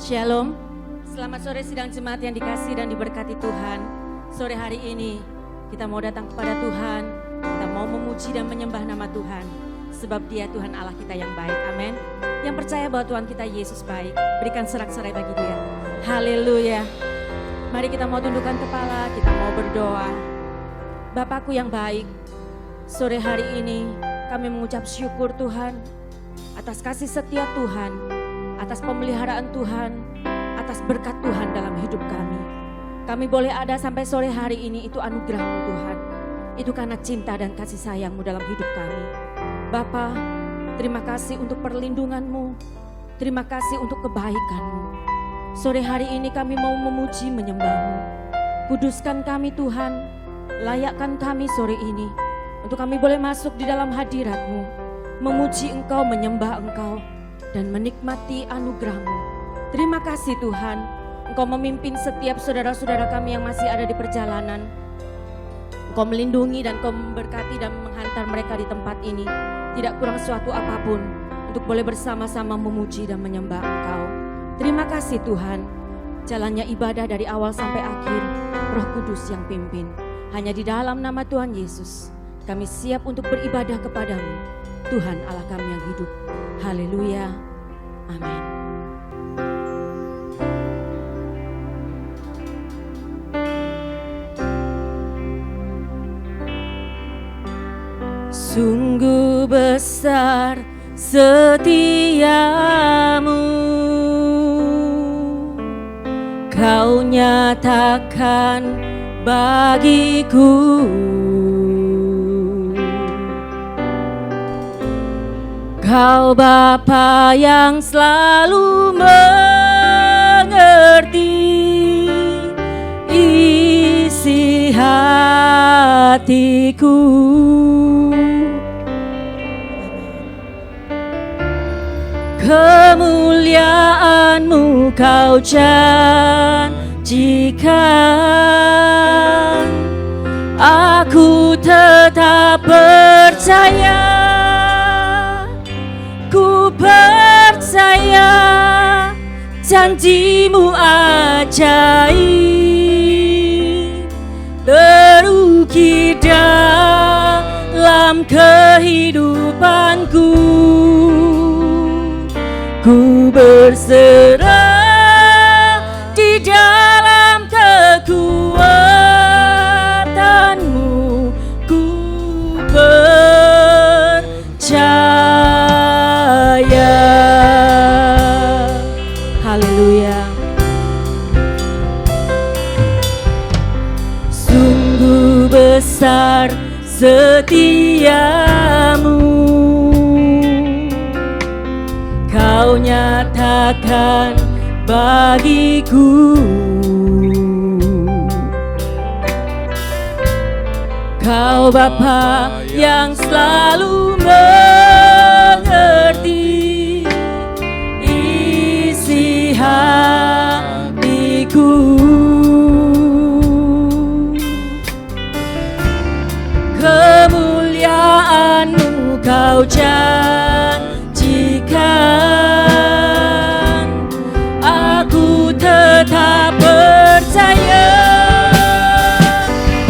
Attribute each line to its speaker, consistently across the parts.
Speaker 1: Shalom, selamat sore sidang jemaat yang dikasihi dan diberkati Tuhan. Sore hari ini kita mau datang kepada Tuhan, kita mau memuji dan menyembah nama Tuhan. Sebab Dia Tuhan Allah kita yang baik, amin. Yang percaya bahwa Tuhan kita Yesus baik, berikan sorak-sorai bagi Dia. Haleluya. Mari kita mau tundukkan kepala, kita mau berdoa. Bapakku yang baik, sore hari ini kami mengucap syukur Tuhan atas kasih setia Tuhan, atas pemeliharaan Tuhan, atas berkat Tuhan dalam hidup kami. Kami boleh ada sampai sore hari ini, itu anugerah-Mu Tuhan. Itu karena cinta dan kasih sayang-Mu dalam hidup kami. Bapa, terima kasih untuk perlindungan-Mu. Terima kasih untuk kebaikan-Mu. Sore hari ini kami mau memuji menyembah-Mu. Kuduskan kami Tuhan, layakkan kami sore ini untuk kami boleh masuk di dalam hadirat-Mu, memuji Engkau, menyembah Engkau, dan menikmati anugerah-Mu. Terima kasih Tuhan, Engkau memimpin setiap saudara-saudara kami yang masih ada di perjalanan. Engkau melindungi dan Engkau memberkati dan menghantar mereka di tempat ini. Tidak kurang suatu apapun untuk boleh bersama-sama memuji dan menyembah Engkau. Terima kasih Tuhan, jalannya ibadah dari awal sampai akhir, Roh Kudus yang pimpin. Hanya di dalam nama Tuhan Yesus, kami siap untuk beribadah kepadamu, Tuhan Allah kami yang hidup. Haleluya, amin. Sungguh besar setiamu, Kau nyatakan bagiku. Kau Bapa yang selalu mengerti isi hatiku. Kemuliaan-Mu Kau janjikan, aku tetap percaya. Ku percaya janji-Mu ajaib, terukir dalam kehidupanku. Ku berserah di dalam kekuatan-Mu, ku percaya. Haleluya. Sungguh besar setiamu, Kau nyatakan bagiku. Kau Bapa yang selalu mengerti isi hatiku. Kemuliaan-Mu Kau janjikan, aku tetap percaya.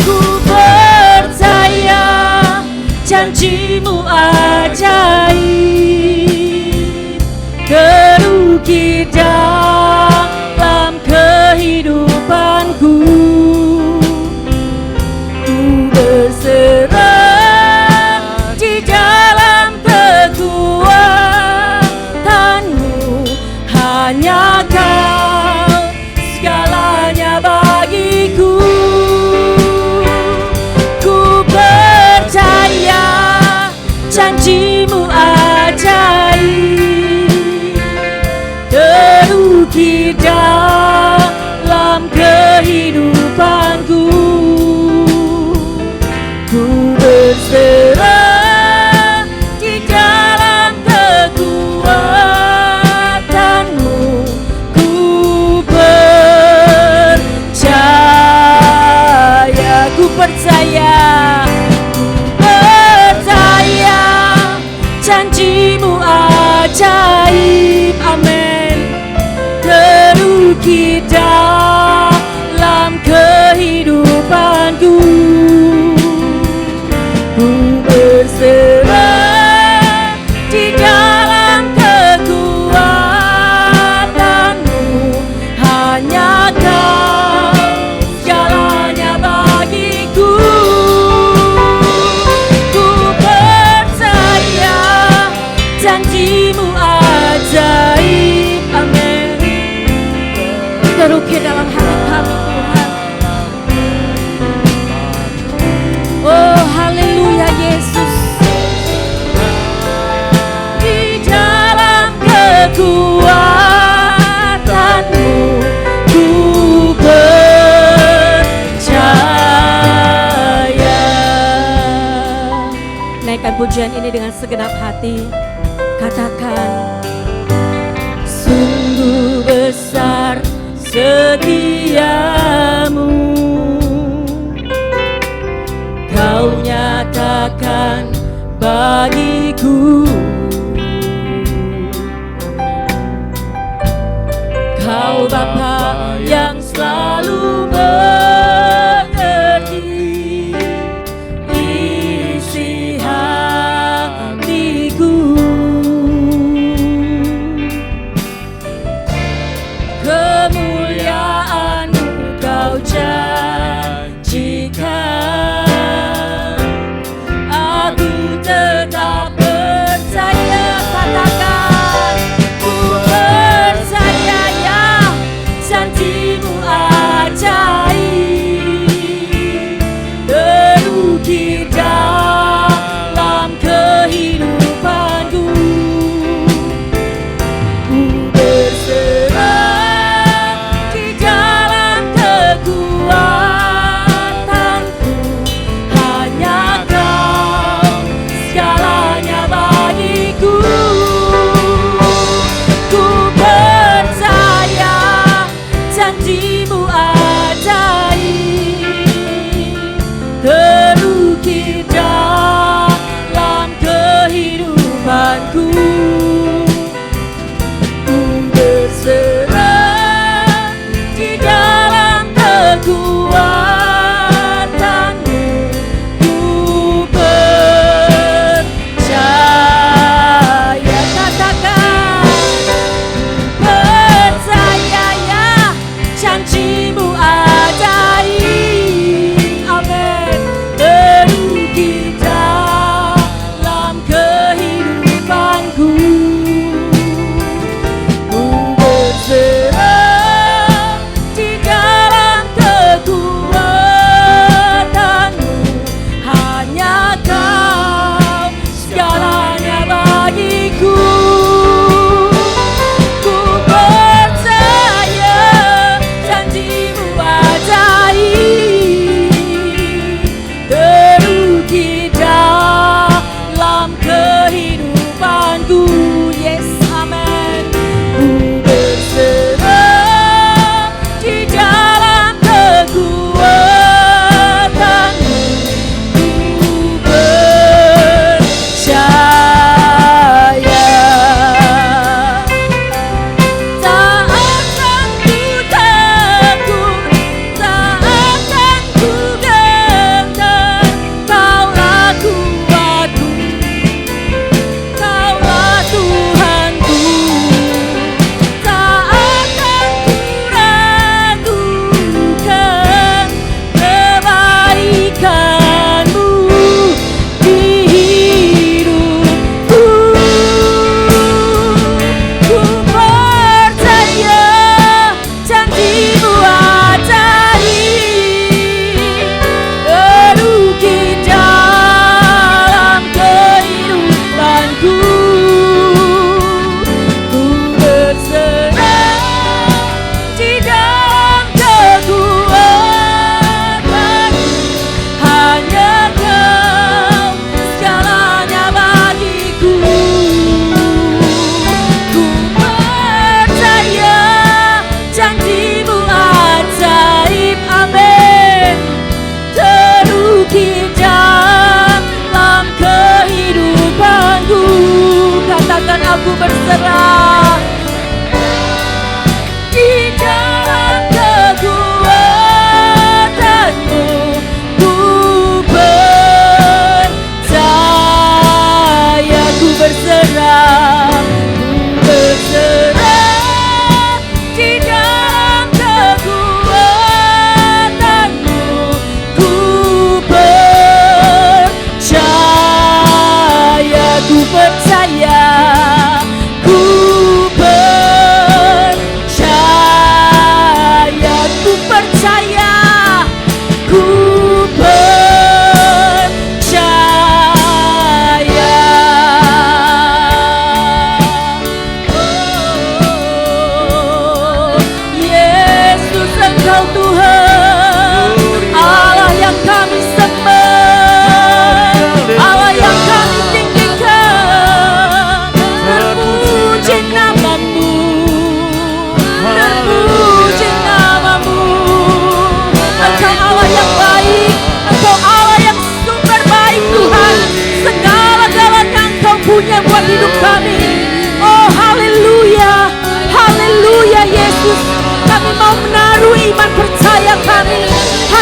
Speaker 1: Ku percaya janji-Mu ajaib, terukir dalam kehidupanku. Ku berserah di dalam kekuatan-Mu, hanya Kau segalanya bagiku. Ku percaya janji-Mu ajaib, terukir dalam kehidupanku. Ku berserah di dalam kekuatan-Mu, ku percaya. Ku percaya, ku percaya janji-Mu ajaib, amin. di dalam kehidupanku. Ku berserah di dalam kekuatanmu, hanya Kau segalanya bagiku. Ku percaya janjimu ajaib. Amin. Terukir dalam hati kami Tuhan. Oh haleluya Yesus. Di dalam kekuatanmu ku percaya. Naikkan pujian ini dengan segenap hati. Katakan, sungguh besar setiamu, Kau nyatakan bagiku. Kau Bapa yang selalu mengerti isi hatiku. Kemuliaan-Mu Kau janjikan, aku tetap percaya. Katakan, ku percaya ya,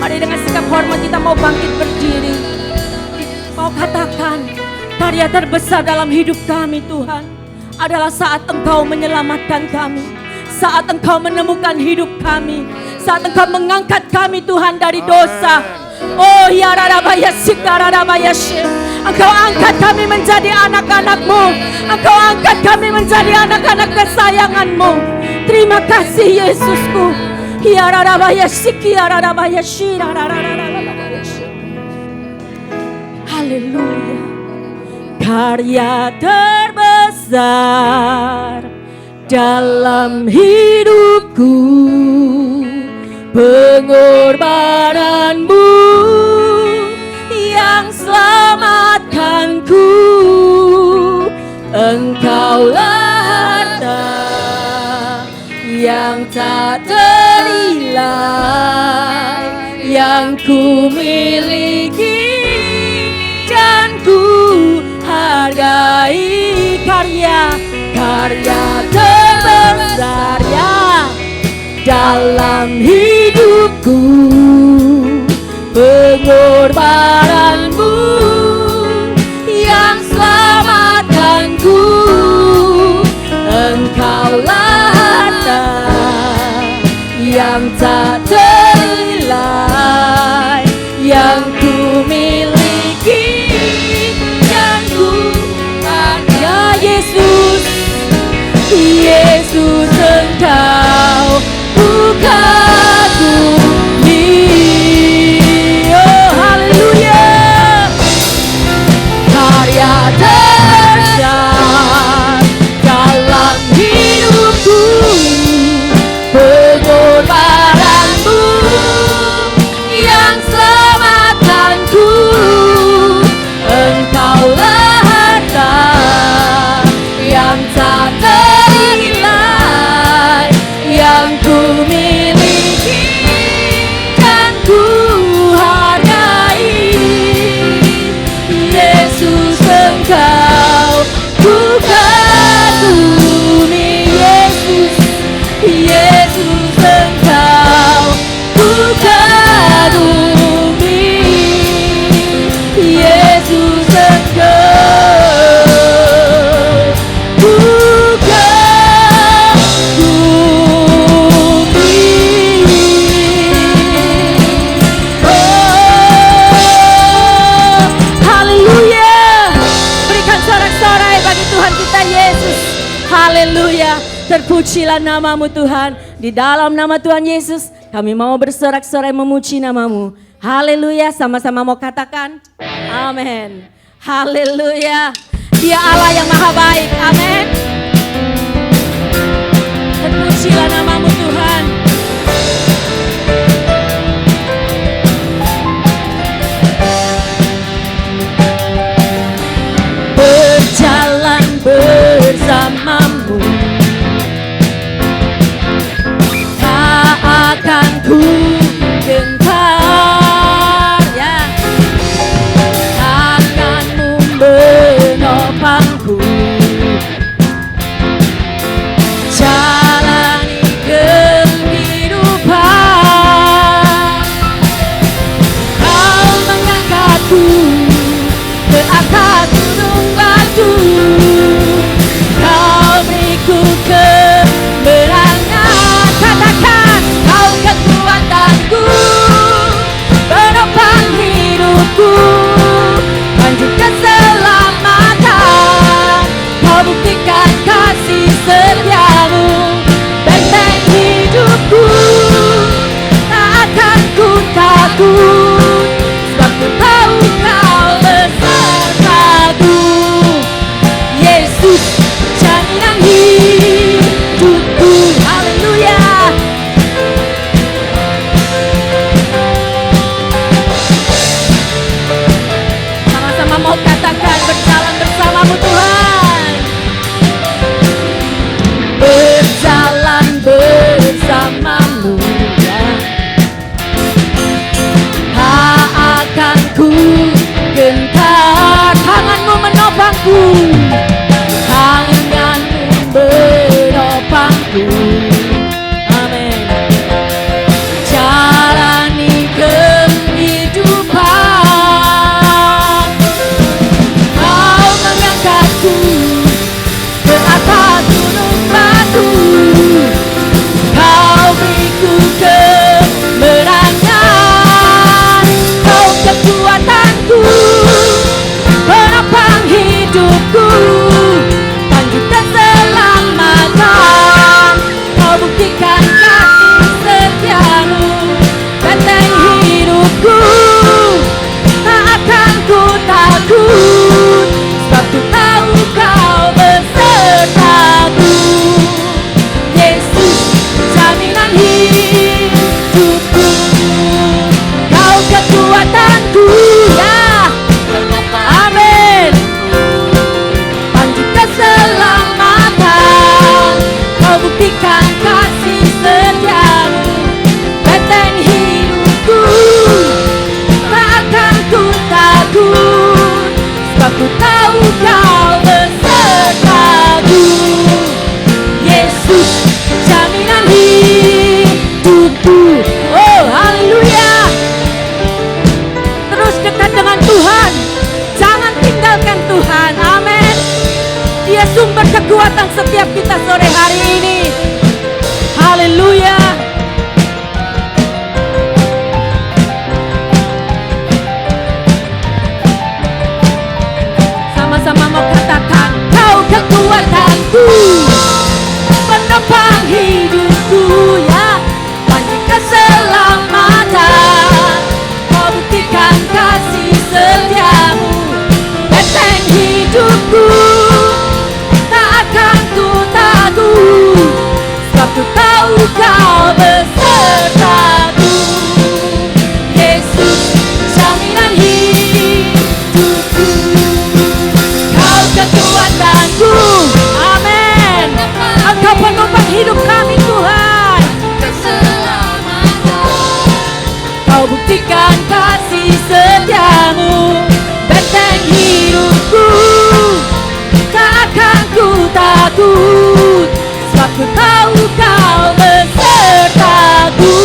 Speaker 1: Mari dengan sikap hormat kita mau bangkit berdiri. Mau katakan, karya terbesar dalam hidup kami Tuhan adalah saat Engkau menyelamatkan kami, saat Engkau menemukan hidup kami, saat Engkau mengangkat kami Tuhan dari dosa. Oh ya Rarabaya Sikarabaya Syekh, Engkau angkat kami menjadi anak-anak-Mu, Engkau angkat kami menjadi anak-anak kesayangan-Mu. Terima kasih Yesusku. Ya Rarabaya Sikarabaya Syekh. Haleluya. Karya terbesar dalam hidupku, pengorbananmu yang selamatkanku. Engkaulah harta yang tak ternilai yang ku miliki dan ku hargai. Karya terbesar ya dalam hidupku, pengorbananmu yang selamatkanku. Engkaulah harta yang tak ternilai yang ku miliki dan ku hargai. Yesus, Yesus Engkau kagumi. Oh haleluya. Karya terbesar dalam hidupku, pengorbananmu Haleluya. Terpujilah namamu Tuhan. Di dalam nama Tuhan Yesus kami mau bersorak-sorai memuji namamu. Haleluya. Sama-sama mau katakan amin. Haleluya. Dia Allah yang maha baik. Amin. Terpujilah namamu Tuhan. Berjalan bersamamu, tak akan ku gentar, ya. Tanganmu menopangku, jalani kehidupan. Kau mengangkatku ke atas gunung batu, kau beriku kemenangan. Katakan, kau kekuatanku, penopang hidupku, panji keselamatan. Kau buktikan kasih setiamu, benteng hidupku, tak akan ku takut, sebab ku tahu kau besertaku. Yesus, jaminan hidupku. Haleluya. Sama-sama mau katakan, berjalan bersamamu Tuhan. Berjalan bersamamu, ya. Tak akan ku gentar. Tanganmu menopangku, tanganmu menopangku. Amin. Jalani kehidupan, kau mengangkatku ke atas gunung batu, kau beriku kemenangan. Kau kekuatanku, penopang hidupku, panji keselamatan. Kau buktikan kasih setiamu, benteng hidupku, tak akan ku takut, sebab ku tahu kau besertaku. Yesus, jaminan hidupku, kau kekuatanku, ya. Amin. Panji keselamatan, kau buktikan kasih setiamu, benteng hidupku, tak akan ku takut, sebab ku tahu kau besertaku. Yesus, jaminan hidupku. Oh, haleluya. Terus dekat dengan Tuhan, jangan tinggalkan Tuhan. Amin. Dia sumber kekuatan setiap kita sore hari ini. Haleluya. Sama-sama mau katakan, kau kekuatanku, penopang hidupku, ya. Panji keselamatan, kau buktikan kasih setiamu, benteng hidupku, tak akan ku takut, sebab ku tahu kau besertaku. Yesus, jaminan hidupku, kau kekuatanku. Amin. Engkau penopang hidup kami Tuhan. Kau buktikan kasih setiamu, benteng hidupku, tak akan ku takut, sebab ku tahu kau besertaku.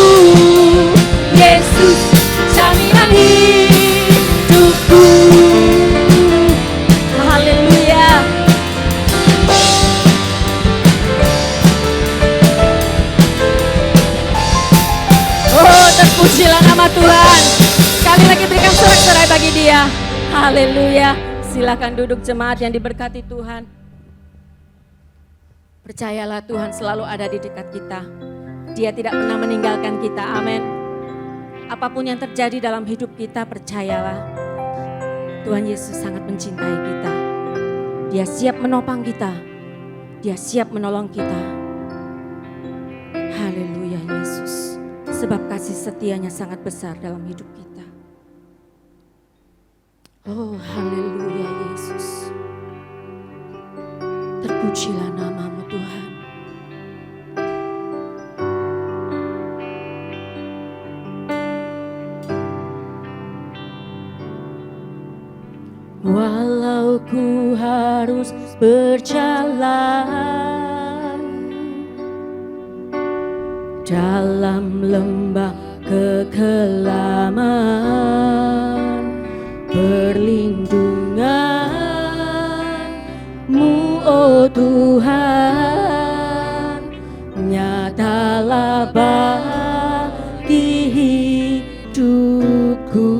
Speaker 1: Yesus, jaminan hidupku. Haleluya. Oh, terpujilah nama Tuhan. Sekali lagi berikan sorak-sorai bagi Dia. Haleluya. Silakan duduk jemaat yang diberkati Tuhan. Percayalah Tuhan selalu ada di dekat kita. Dia tidak pernah meninggalkan kita, amin. Apapun yang terjadi dalam hidup kita, percayalah Tuhan Yesus sangat mencintai kita. Dia siap menopang kita, Dia siap menolong kita. Haleluya Yesus, sebab kasih setianya sangat besar dalam hidup kita. Oh haleluya Yesus, terpujilah nama-Mu Tuhan. Walau ku harus berjalan dalam lembah kekelaman, perlindungan-Mu oh Tuhan nyatalah bagi hidupku.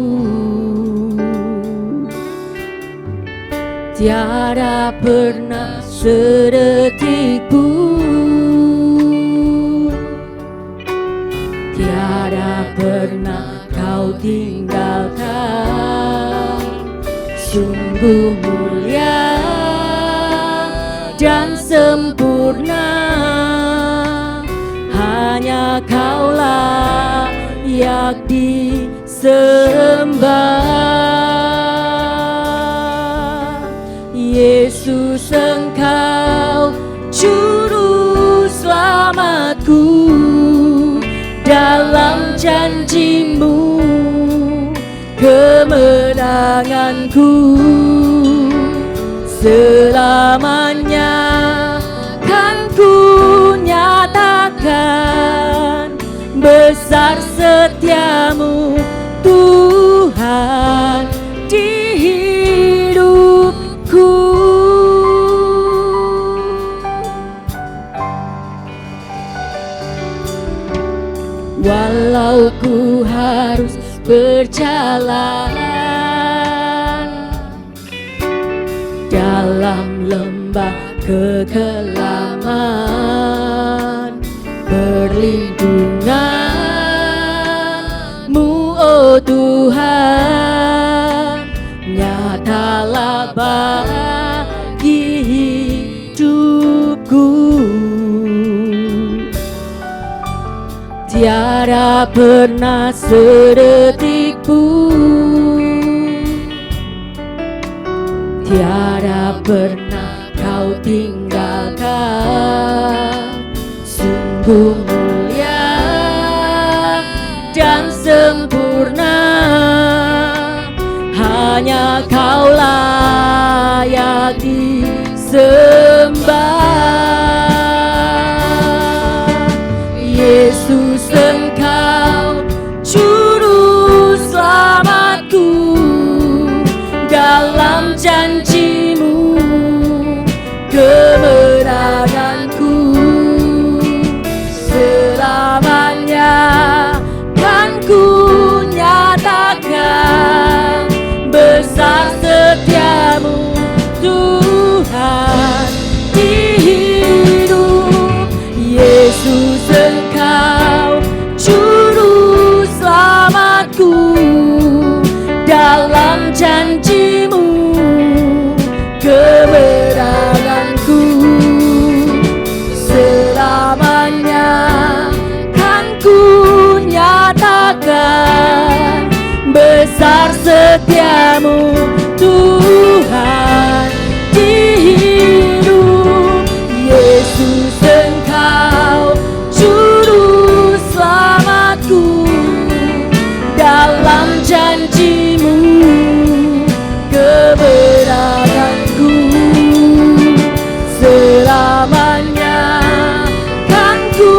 Speaker 1: Tiada pernah sedetik pun, tiada pernah Kau tinggalkan. Sungguh mulia dan sempurna, hanya Kau layak disembah. Yesus, Engkau juru selamatku, dalam janji-Mu kemenanganku. Selamanya kan ku nyatakan besar setia-Mu Tuhan di hidupku. Walau ku harus berjalan dalam lembah kekelaman, perlindungan-Mu oh Tuhan nyatalah bagi hidupku. Tiada pernah sedetik pun, tiada pernah Kau tinggalkan. Sungguh mulia dan sempurna, hanya Kau layak disembah. Yesus, Engkau juru selamatku, dalam janji-Mu kemenanganku. Selamanya kan ku nyatakan besar setia-Mu Tuhan di hidup. Yesus, Engkau juru selamatku, dalam janji-Mu kemenanganku. Selamanya kan ku nyatakan besar setia-Mu Tuhan di hidup. Yesus, Engkau juru selamatku, dalam janji-Mu kemenanganku. Selamanya kan ku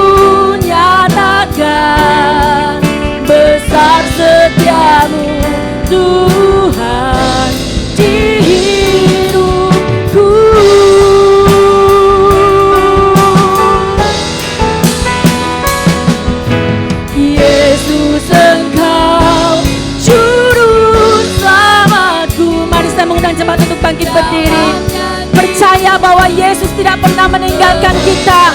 Speaker 1: nyatakan besar setia-Mu Tuhan di hidupku. Yesus, Engkau juru selamatku. Mari kita mengundang jemaat untuk bangkit berdiri. percaya bahwa Yesus tidak pernah meninggalkan kita.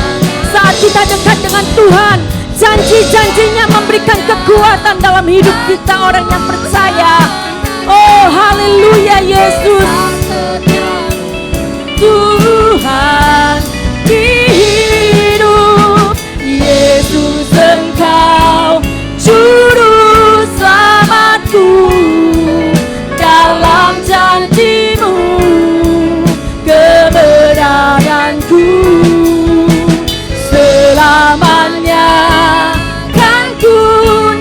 Speaker 1: Saat kita dekat dengan Tuhan, janji-janjinya memberikan kekuatan dalam hidup kita orang yang percaya. Oh haleluya Yesus. Tuhan di hidup Yesus, Engkau juru selamatku. Dalam janji-Mu kebenaranku selamanya kan ku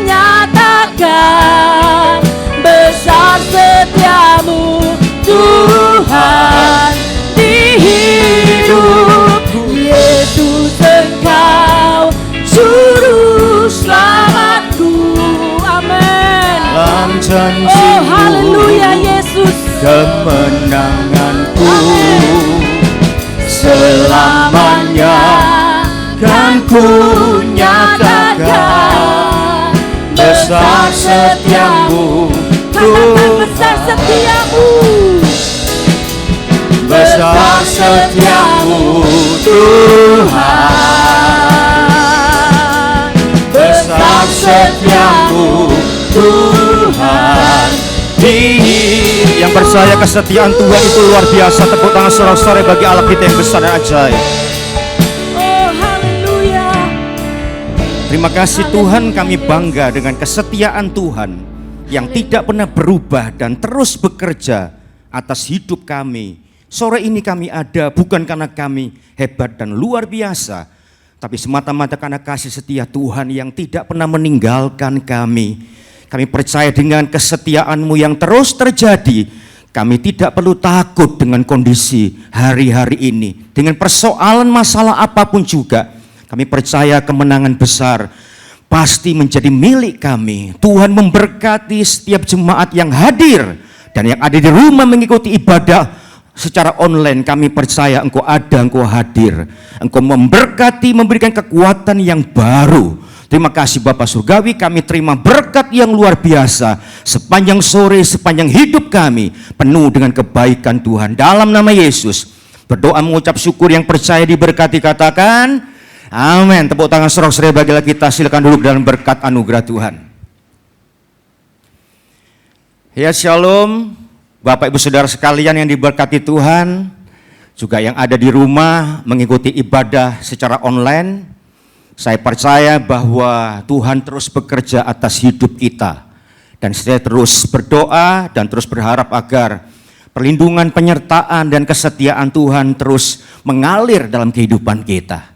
Speaker 1: nyatakan besar setiamu Tuhan di hidupku. Yesus, Engkau juru selamatku. Amin.
Speaker 2: Dalam janji-Mu,
Speaker 1: Oh haleluya Yesus,
Speaker 2: kemenanganku
Speaker 1: Amin.
Speaker 2: selamanya kan ku nyatakan besar setiamu
Speaker 1: Katakan besar setiamu,
Speaker 2: besar setiamu Tuhan, besar setiamu Tuhan. Yang percaya kesetiaan Tuhan itu luar biasa. Tepuk tangan saudara-saudara bagi Allah kita yang besar dan ajaib.
Speaker 1: Oh haleluya.
Speaker 2: Terima kasih Tuhan, kami bangga dengan kesetiaan Tuhan yang tidak pernah berubah dan terus bekerja atas hidup kami. Sore ini kami ada bukan karena kami hebat dan luar biasa, tapi semata-mata karena kasih setia Tuhan yang tidak pernah meninggalkan kami. Kami percaya dengan kesetiaan-Mu yang terus terjadi, kami tidak perlu takut dengan kondisi hari-hari ini. Dengan persoalan masalah apapun juga, kami percaya kemenangan besar pasti menjadi milik kami. Tuhan memberkati setiap jemaat yang hadir dan yang ada di rumah mengikuti ibadah secara online. Kami percaya Engkau ada, Engkau hadir. Engkau memberkati, memberikan kekuatan yang baru. Terima kasih Bapa Surgawi, kami terima berkat yang luar biasa sepanjang sore, sepanjang hidup kami penuh dengan kebaikan Tuhan. Dalam nama Yesus berdoa mengucap syukur, yang percaya diberkati katakan amin. Tepuk tangan saudara-saudara bagilah kita, silakan duduk dalam berkat anugerah Tuhan. Ya shalom Bapak Ibu Saudara sekalian yang diberkati Tuhan, juga yang ada di rumah mengikuti ibadah secara online. Saya percaya bahwa Tuhan terus bekerja atas hidup kita. Dan saya terus berdoa dan terus berharap agar perlindungan, penyertaan, dan kesetiaan Tuhan terus mengalir dalam kehidupan kita.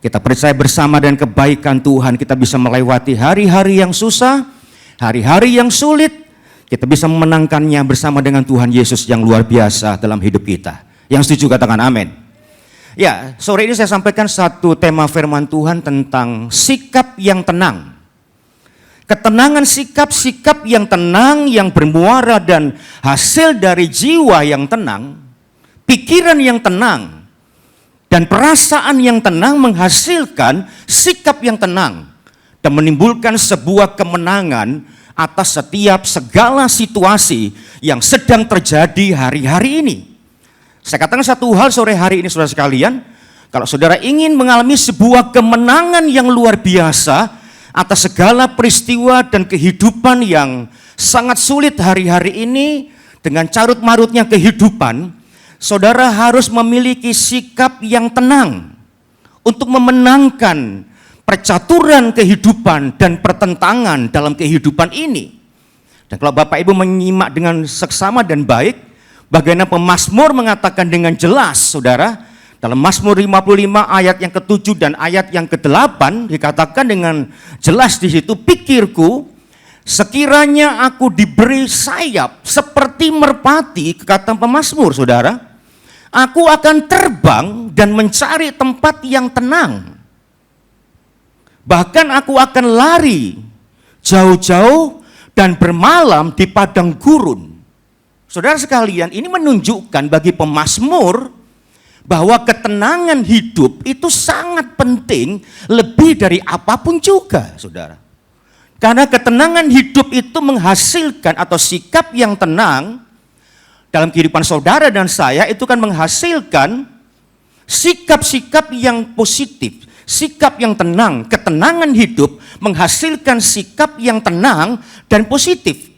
Speaker 2: Kita percaya bersama dengan kebaikan Tuhan, kita bisa melewati hari-hari yang susah, hari-hari yang sulit. Kita bisa memenangkannya bersama dengan Tuhan Yesus yang luar biasa dalam hidup kita. Yang setuju katakan amin. Ya, sore ini saya sampaikan satu tema firman Tuhan tentang sikap yang tenang. Ketenangan sikap yang tenang, yang bermuara dan hasil dari jiwa yang tenang, pikiran yang tenang, dan perasaan yang tenang menghasilkan sikap yang tenang dan menimbulkan sebuah kemenangan atas setiap segala situasi yang sedang terjadi hari-hari ini. Saya katakan satu hal sore hari ini saudara sekalian, kalau saudara ingin mengalami sebuah kemenangan yang luar biasa atas segala peristiwa dan kehidupan yang sangat sulit hari-hari ini dengan carut marutnya kehidupan, saudara harus memiliki sikap yang tenang untuk memenangkan percaturan kehidupan dan pertentangan dalam kehidupan ini. Dan kalau Bapak Ibu menyimak dengan seksama dan baik, bagaimana pemazmur mengatakan dengan jelas, saudara, dalam Mazmur 55 ayat yang ke-7 dan ayat yang ke-8 dikatakan dengan jelas di situ, pikirku sekiranya aku diberi sayap seperti merpati, kata pemazmur, saudara, aku akan terbang dan mencari tempat yang tenang. Bahkan aku akan lari jauh-jauh dan bermalam di padang gurun. Saudara sekalian, ini menunjukkan bagi pemazmur bahwa ketenangan hidup itu sangat penting lebih dari apapun juga, saudara. Karena ketenangan hidup itu menghasilkan atau sikap yang tenang dalam kehidupan saudara dan saya itu kan menghasilkan sikap-sikap yang positif, sikap yang tenang. Ketenangan hidup menghasilkan sikap yang tenang dan positif.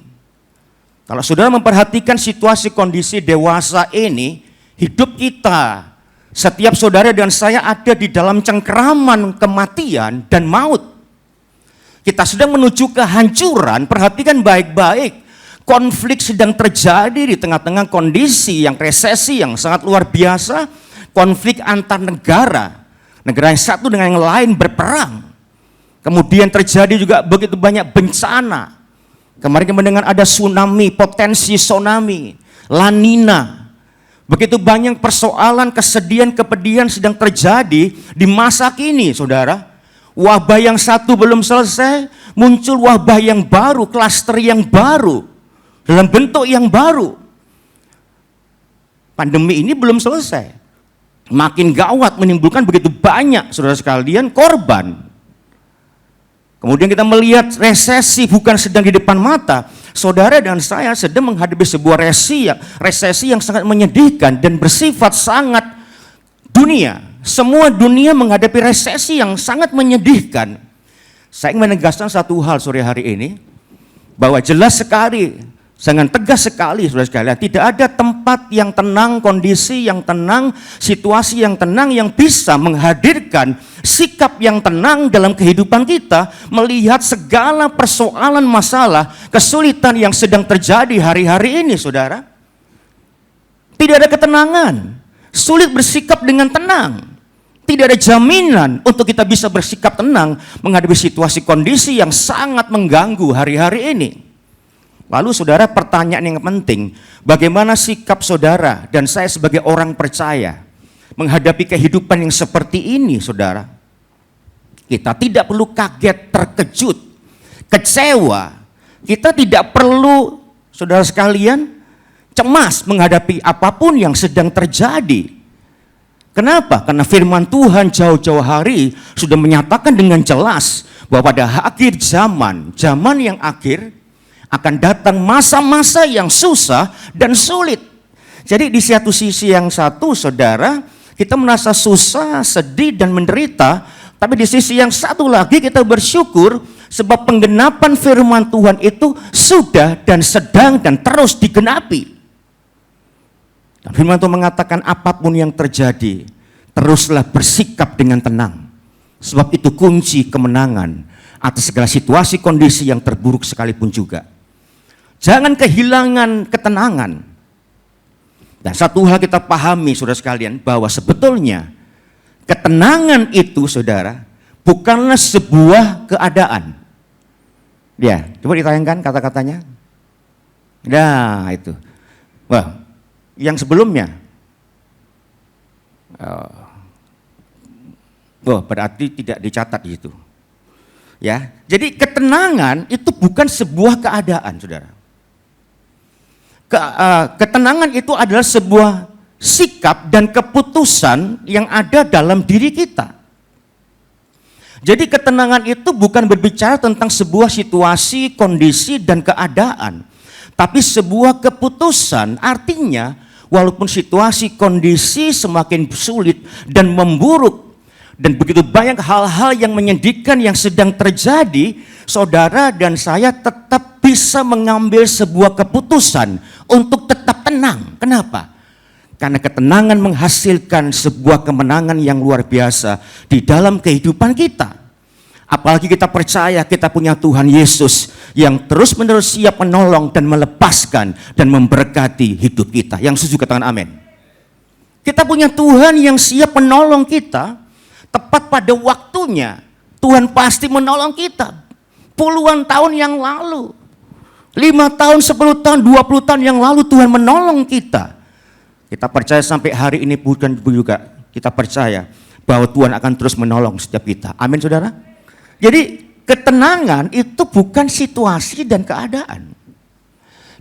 Speaker 2: Kalau saudara memperhatikan situasi kondisi dewasa ini, hidup kita, setiap saudara dan saya ada di dalam cengkeraman kematian dan maut. Kita sedang menuju kehancuran, perhatikan baik-baik. Konflik sedang terjadi di tengah-tengah kondisi yang resesi yang sangat luar biasa. Konflik antar negara. Negara yang satu dengan yang lain berperang. Kemudian terjadi juga begitu banyak bencana. Kemarin kita mendengar ada tsunami, potensi tsunami, La Nina. Begitu banyak persoalan, kesedihan, kepedihan sedang terjadi di masa kini, saudara. Wabah yang satu belum selesai, muncul wabah yang baru, klaster yang baru, dalam bentuk yang baru. Pandemi ini belum selesai. Makin gawat, menimbulkan begitu banyak, saudara sekalian, korban. Kemudian kita melihat resesi bukan sedang di depan mata. Saudara dan saya sedang menghadapi sebuah resesi yang sangat menyedihkan dan bersifat sangat dunia. Semua dunia menghadapi resesi yang sangat menyedihkan. Saya ingin menegaskan satu hal sore hari ini, bahwa jelas sekali, sangat tegas sekali saudara sekalian, tidak ada tempat yang tenang, kondisi yang tenang, situasi yang tenang yang bisa menghadirkan sikap yang tenang dalam kehidupan kita melihat segala persoalan, masalah, kesulitan yang sedang terjadi hari-hari ini, saudara. Tidak ada ketenangan, sulit bersikap dengan tenang. Tidak ada jaminan untuk kita bisa bersikap tenang menghadapi situasi kondisi yang sangat mengganggu hari-hari ini. Lalu saudara, pertanyaan yang penting, bagaimana sikap saudara dan saya sebagai orang percaya menghadapi kehidupan yang seperti ini, saudara? Kita tidak perlu kaget, terkejut, kecewa. Kita tidak perlu, saudara sekalian, cemas menghadapi apapun yang sedang terjadi. Kenapa? Karena firman Tuhan jauh-jauh hari sudah menyatakan dengan jelas bahwa pada akhir zaman, zaman yang akhir, akan datang masa-masa yang susah dan sulit. Jadi di satu sisi yang satu, saudara, kita merasa susah, sedih dan menderita. Tapi di sisi yang satu lagi kita bersyukur sebab penggenapan firman Tuhan itu sudah dan sedang dan terus digenapi. Dan firman Tuhan mengatakan apapun yang terjadi, teruslah bersikap dengan tenang. Sebab itu kunci kemenangan atas segala situasi kondisi yang terburuk sekalipun juga. Jangan kehilangan ketenangan. Dan satu hal kita pahami, saudara sekalian, bahwa sebetulnya ketenangan itu, saudara, bukanlah sebuah keadaan. Ya, coba ditayangkan kata-katanya. Nah, itu. Wah, yang sebelumnya. Berarti tidak dicatat di situ. Ya, jadi ketenangan itu bukan sebuah keadaan, saudara. Ketenangan itu adalah sebuah sikap dan keputusan yang ada dalam diri kita. Jadi ketenangan itu bukan berbicara tentang sebuah situasi, kondisi, dan keadaan. Tapi sebuah keputusan, artinya walaupun situasi, kondisi semakin sulit dan memburuk, dan begitu banyak hal-hal yang menyedihkan yang sedang terjadi, saudara dan saya tetap bisa mengambil sebuah keputusan untuk tetap tenang. Kenapa? Karena ketenangan menghasilkan sebuah kemenangan yang luar biasa di dalam kehidupan kita. Apalagi kita percaya kita punya Tuhan Yesus yang terus-menerus siap menolong dan melepaskan dan memberkati hidup kita. Yang setuju katakan amin. Kita punya Tuhan yang siap menolong kita. Tepat pada waktunya, Tuhan pasti menolong kita. Puluhan tahun yang lalu, 5 tahun, 10 tahun, 20 tahun yang lalu Tuhan menolong kita. Kita percaya sampai hari ini bukan juga. Kita percaya bahwa Tuhan akan terus menolong setiap kita. Amin, saudara. Jadi ketenangan itu bukan situasi dan keadaan.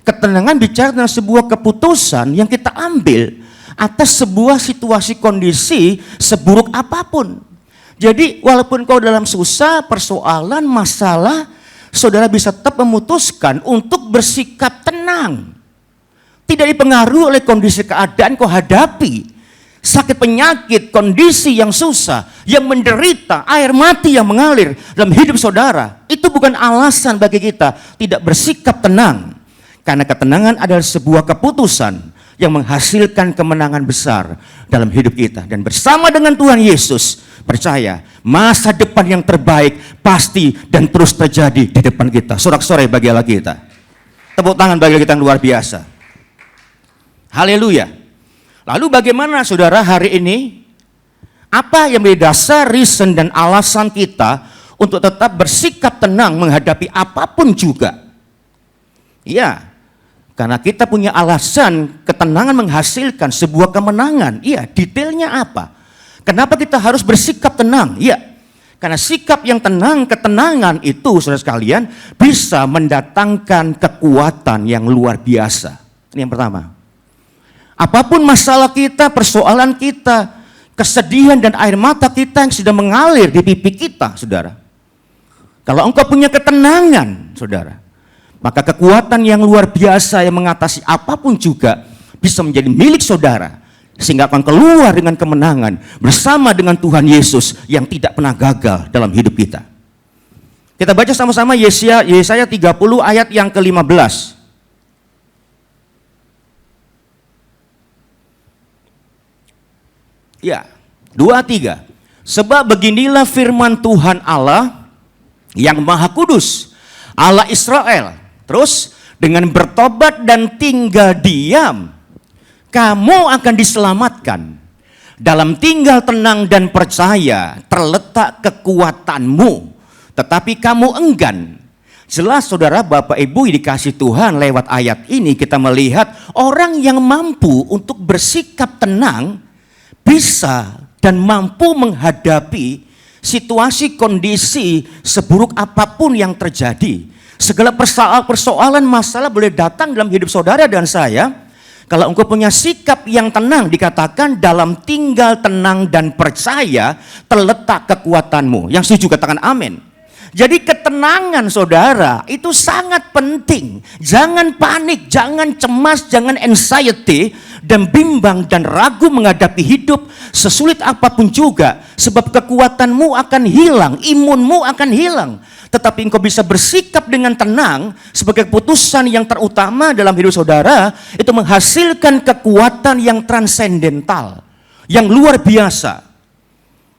Speaker 2: Ketenangan bicara tentang sebuah keputusan yang kita ambil atas sebuah situasi kondisi seburuk apapun. Jadi walaupun kau dalam susah, persoalan, masalah, saudara bisa tetap memutuskan untuk bersikap tenang. Tidak dipengaruhi oleh kondisi keadaan kau hadapi. Sakit penyakit, kondisi yang susah, yang menderita, air mati yang mengalir dalam hidup saudara. Itu bukan alasan bagi kita tidak bersikap tenang. Karena ketenangan adalah sebuah keputusan yang menghasilkan kemenangan besar dalam hidup kita. Dan bersama dengan Tuhan Yesus, percaya masa depan yang terbaik pasti dan terus terjadi di depan kita. Sorak-sorai bagi Allah kita. Tepuk tangan bagi kita yang luar biasa. Haleluya. Lalu bagaimana saudara hari ini? Apa yang menjadi dasar, reason dan alasan kita untuk tetap bersikap tenang menghadapi apapun juga? Ya, karena kita punya alasan ketenangan menghasilkan sebuah kemenangan. Iya, detailnya apa? Kenapa kita harus bersikap tenang? Ya, karena sikap yang tenang, ketenangan itu saudara sekalian bisa mendatangkan kekuatan yang luar biasa. Ini yang pertama. Apapun masalah kita, persoalan kita, kesedihan dan air mata kita yang sedang mengalir di pipi kita, saudara. Kalau engkau punya ketenangan, saudara, maka kekuatan yang luar biasa yang mengatasi apapun juga bisa menjadi milik saudara. Sehingga akan keluar dengan kemenangan bersama dengan Tuhan Yesus yang tidak pernah gagal dalam hidup kita. Kita baca sama-sama Yesaya 30 ayat yang ke-15. Ya, 2-3. Sebab beginilah firman Tuhan Allah yang Maha Kudus, Allah Israel. Terus, dengan bertobat dan tinggal diam, kamu akan diselamatkan. Dalam tinggal tenang dan percaya terletak kekuatanmu, tetapi kamu enggan. Jelas saudara, Bapak Ibu yang dikasih Tuhan, lewat ayat ini kita melihat orang yang mampu untuk bersikap tenang bisa dan mampu menghadapi situasi kondisi seburuk apapun yang terjadi. Segala persoalan masalah boleh datang dalam hidup saudara dan saya. Kalau engkau punya sikap yang tenang, dikatakan dalam tinggal tenang dan percaya terletak kekuatanmu. Yang setuju katakan amin. Jadi ketenangan saudara itu sangat penting. Jangan panik, jangan cemas, jangan anxiety dan bimbang dan ragu menghadapi hidup sesulit apapun juga. Sebab kekuatanmu akan hilang, imunmu akan hilang. Tetapi engkau bisa bersikap dengan tenang sebagai keputusan yang terutama dalam hidup saudara. Itu menghasilkan kekuatan yang transendental, yang luar biasa.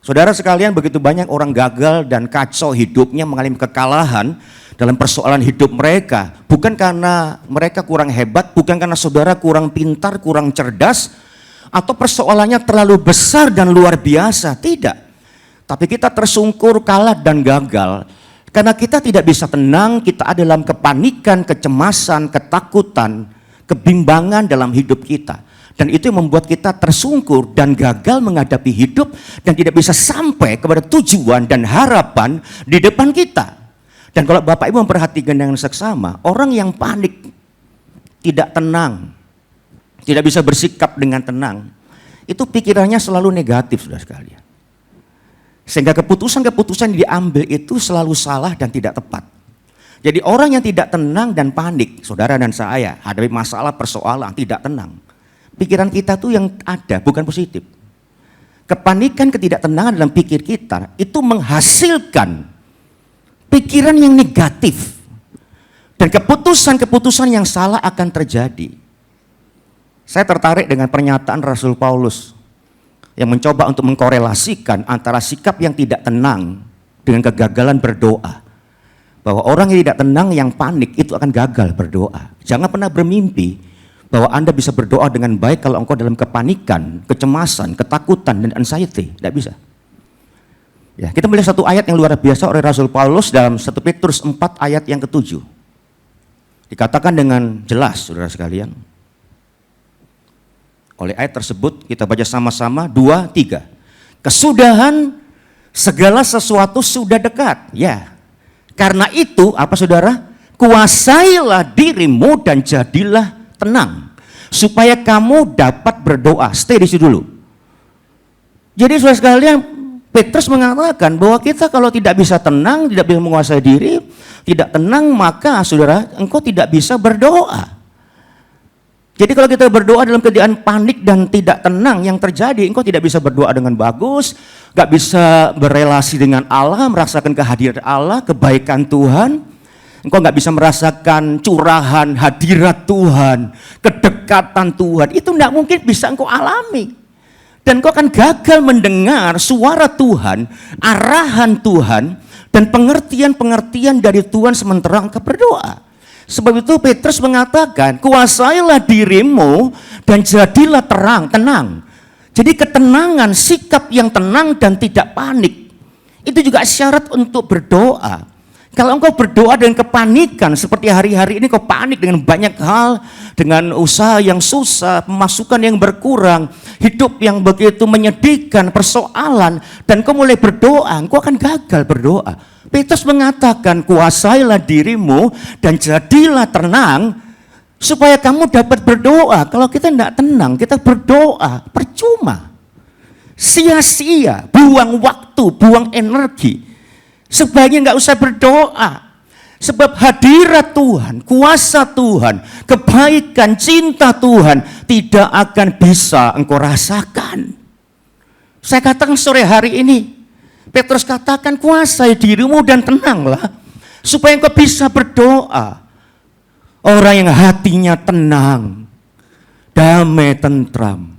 Speaker 2: Saudara sekalian, begitu banyak orang gagal dan kacau hidupnya, mengalami kekalahan dalam persoalan hidup mereka. Bukan karena mereka kurang hebat, bukan karena saudara kurang pintar, kurang cerdas, atau persoalannya terlalu besar dan luar biasa. Tidak. Tapi kita tersungkur, kalah dan gagal. Karena kita tidak bisa tenang, kita ada dalam kepanikan, kecemasan, ketakutan, kebimbangan dalam hidup kita. Dan itu yang membuat kita tersungkur dan gagal menghadapi hidup dan tidak bisa sampai kepada tujuan dan harapan di depan kita. Dan kalau Bapak Ibu memperhatikan dengan seksama, orang yang panik, tidak tenang, tidak bisa bersikap dengan tenang, itu pikirannya selalu negatif, saudara sekalian. Sehingga keputusan-keputusan yang diambil itu selalu salah dan tidak tepat. Jadi orang yang tidak tenang dan panik, saudara dan saya, hadapi masalah persoalan, tidak tenang. Pikiran kita tuh yang ada, bukan positif. Kepanikan, ketidaktenangan dalam pikir kita, itu menghasilkan pikiran yang negatif. Dan keputusan-keputusan yang salah akan terjadi. Saya tertarik dengan pernyataan Rasul Paulus yang mencoba untuk mengkorelasikan antara sikap yang tidak tenang dengan kegagalan berdoa. Bahwa orang yang tidak tenang, yang panik, itu akan gagal berdoa. Jangan pernah bermimpi bahwa Anda bisa berdoa dengan baik kalau engkau dalam kepanikan, kecemasan, ketakutan, dan anxiety. Tidak bisa. Ya, kita melihat satu ayat yang luar biasa oleh Rasul Paulus dalam 1 Petrus 4 ayat yang ke-7. Dikatakan dengan jelas, saudara sekalian. Oleh ayat tersebut kita baca sama-sama 2, 3. Kesudahan segala sesuatu sudah dekat. Ya. Karena itu, apa saudara? Kuasailah dirimu dan jadilah tenang, supaya kamu dapat berdoa. Stay di situ dulu. Jadi saudara sekalian, Petrus mengatakan bahwa kita kalau tidak bisa tenang, tidak bisa menguasai diri, tidak tenang, maka saudara, engkau tidak bisa berdoa. Jadi kalau kita berdoa dalam keadaan panik dan tidak tenang, yang terjadi engkau tidak bisa berdoa dengan bagus, gak bisa berelasi dengan Allah, merasakan kehadiran Allah, kebaikan Tuhan. Engkau gak bisa merasakan curahan hadirat Tuhan, kedekatan Tuhan. Itu gak mungkin bisa engkau alami. Dan engkau akan gagal mendengar suara Tuhan, arahan Tuhan, dan pengertian-pengertian dari Tuhan sementara engkau berdoa. Sebab itu Petrus mengatakan, kuasailah dirimu dan jadilah tenang. Jadi ketenangan, sikap yang tenang dan tidak panik, itu juga syarat untuk berdoa. Kalau engkau berdoa dengan kepanikan, seperti hari-hari ini kau panik dengan banyak hal, dengan usaha yang susah, pemasukan yang berkurang, hidup yang begitu menyedihkan, persoalan, dan kau mulai berdoa, engkau akan gagal berdoa. Petrus mengatakan, kuasailah dirimu dan jadilah tenang, supaya kamu dapat berdoa. Kalau kita tidak tenang, kita berdoa, percuma. Sia-sia, buang waktu, buang energi. Sebaiknya nggak usah berdoa. Sebab hadirat Tuhan, kuasa Tuhan, kebaikan, cinta Tuhan tidak akan bisa engkau rasakan. Saya katakan sore hari ini, Petrus katakan kuasai dirimu dan tenanglah, supaya engkau bisa berdoa. Orang yang hatinya tenang, damai, tentram,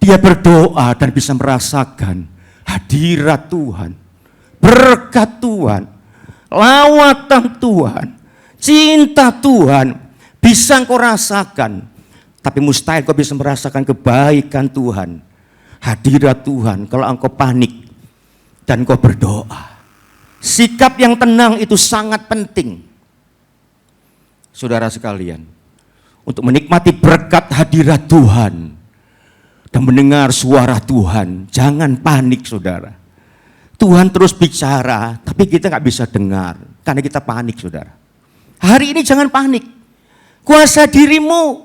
Speaker 2: dia berdoa dan bisa merasakan hadirat Tuhan, berkat Tuhan, lawatan Tuhan, cinta Tuhan, bisa engkau rasakan. Tapi mustahil kau bisa merasakan kebaikan Tuhan, hadirat Tuhan, kalau engkau panik dan kau berdoa. Sikap yang tenang itu sangat penting. Saudara sekalian, untuk menikmati berkat hadirat Tuhan dan mendengar suara Tuhan, jangan panik saudara. Tuhan terus bicara, tapi kita nggak bisa dengar karena kita panik saudara. Hari ini jangan panik. Kuasa dirimu.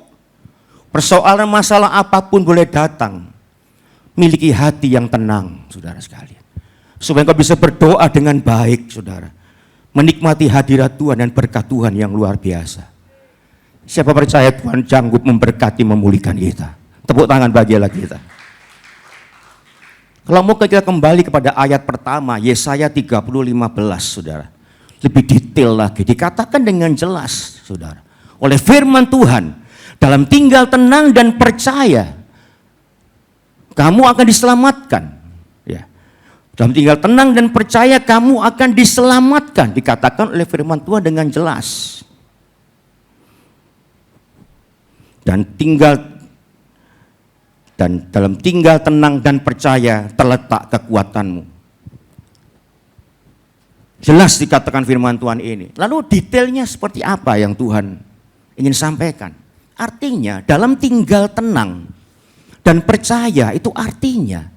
Speaker 2: Persoalan masalah apapun boleh datang. Miliki hati yang tenang saudara sekalian. Supaya engkau bisa berdoa dengan baik, saudara. Menikmati hadirat Tuhan dan berkat Tuhan yang luar biasa. Siapa percaya Tuhan sanggup memberkati, memulihkan kita? Tepuk tangan bagilah kita. Kalau mau kita kembali kepada ayat pertama, Yesaya 30:15, saudara. Lebih detail lagi, dikatakan dengan jelas, saudara. Oleh firman Tuhan, dalam tinggal tenang dan percaya, kamu akan diselamatkan. Dalam tinggal tenang dan percaya kamu akan diselamatkan. Dikatakan oleh firman Tuhan dengan jelas. Dan dalam tinggal tenang dan percaya terletak kekuatanmu. Jelas dikatakan firman Tuhan ini. Lalu detailnya seperti apa yang Tuhan ingin sampaikan? Artinya dalam tinggal tenang dan percaya itu artinya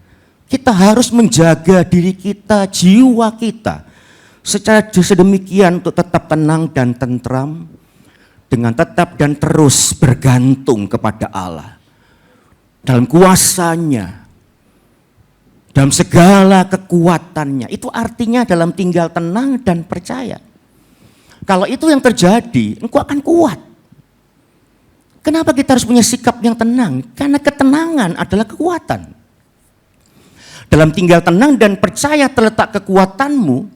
Speaker 2: kita harus menjaga diri kita, jiwa kita secara sedemikian untuk tetap tenang dan tentram, dengan tetap dan terus bergantung kepada Allah dalam kuasanya, dalam segala kekuatannya. Itu artinya dalam tinggal tenang dan percaya. Kalau itu yang terjadi, engkau akan kuat. Kenapa kita harus punya sikap yang tenang? Karena ketenangan adalah kekuatan. Dalam tinggal tenang dan percaya terletak kekuatanmu.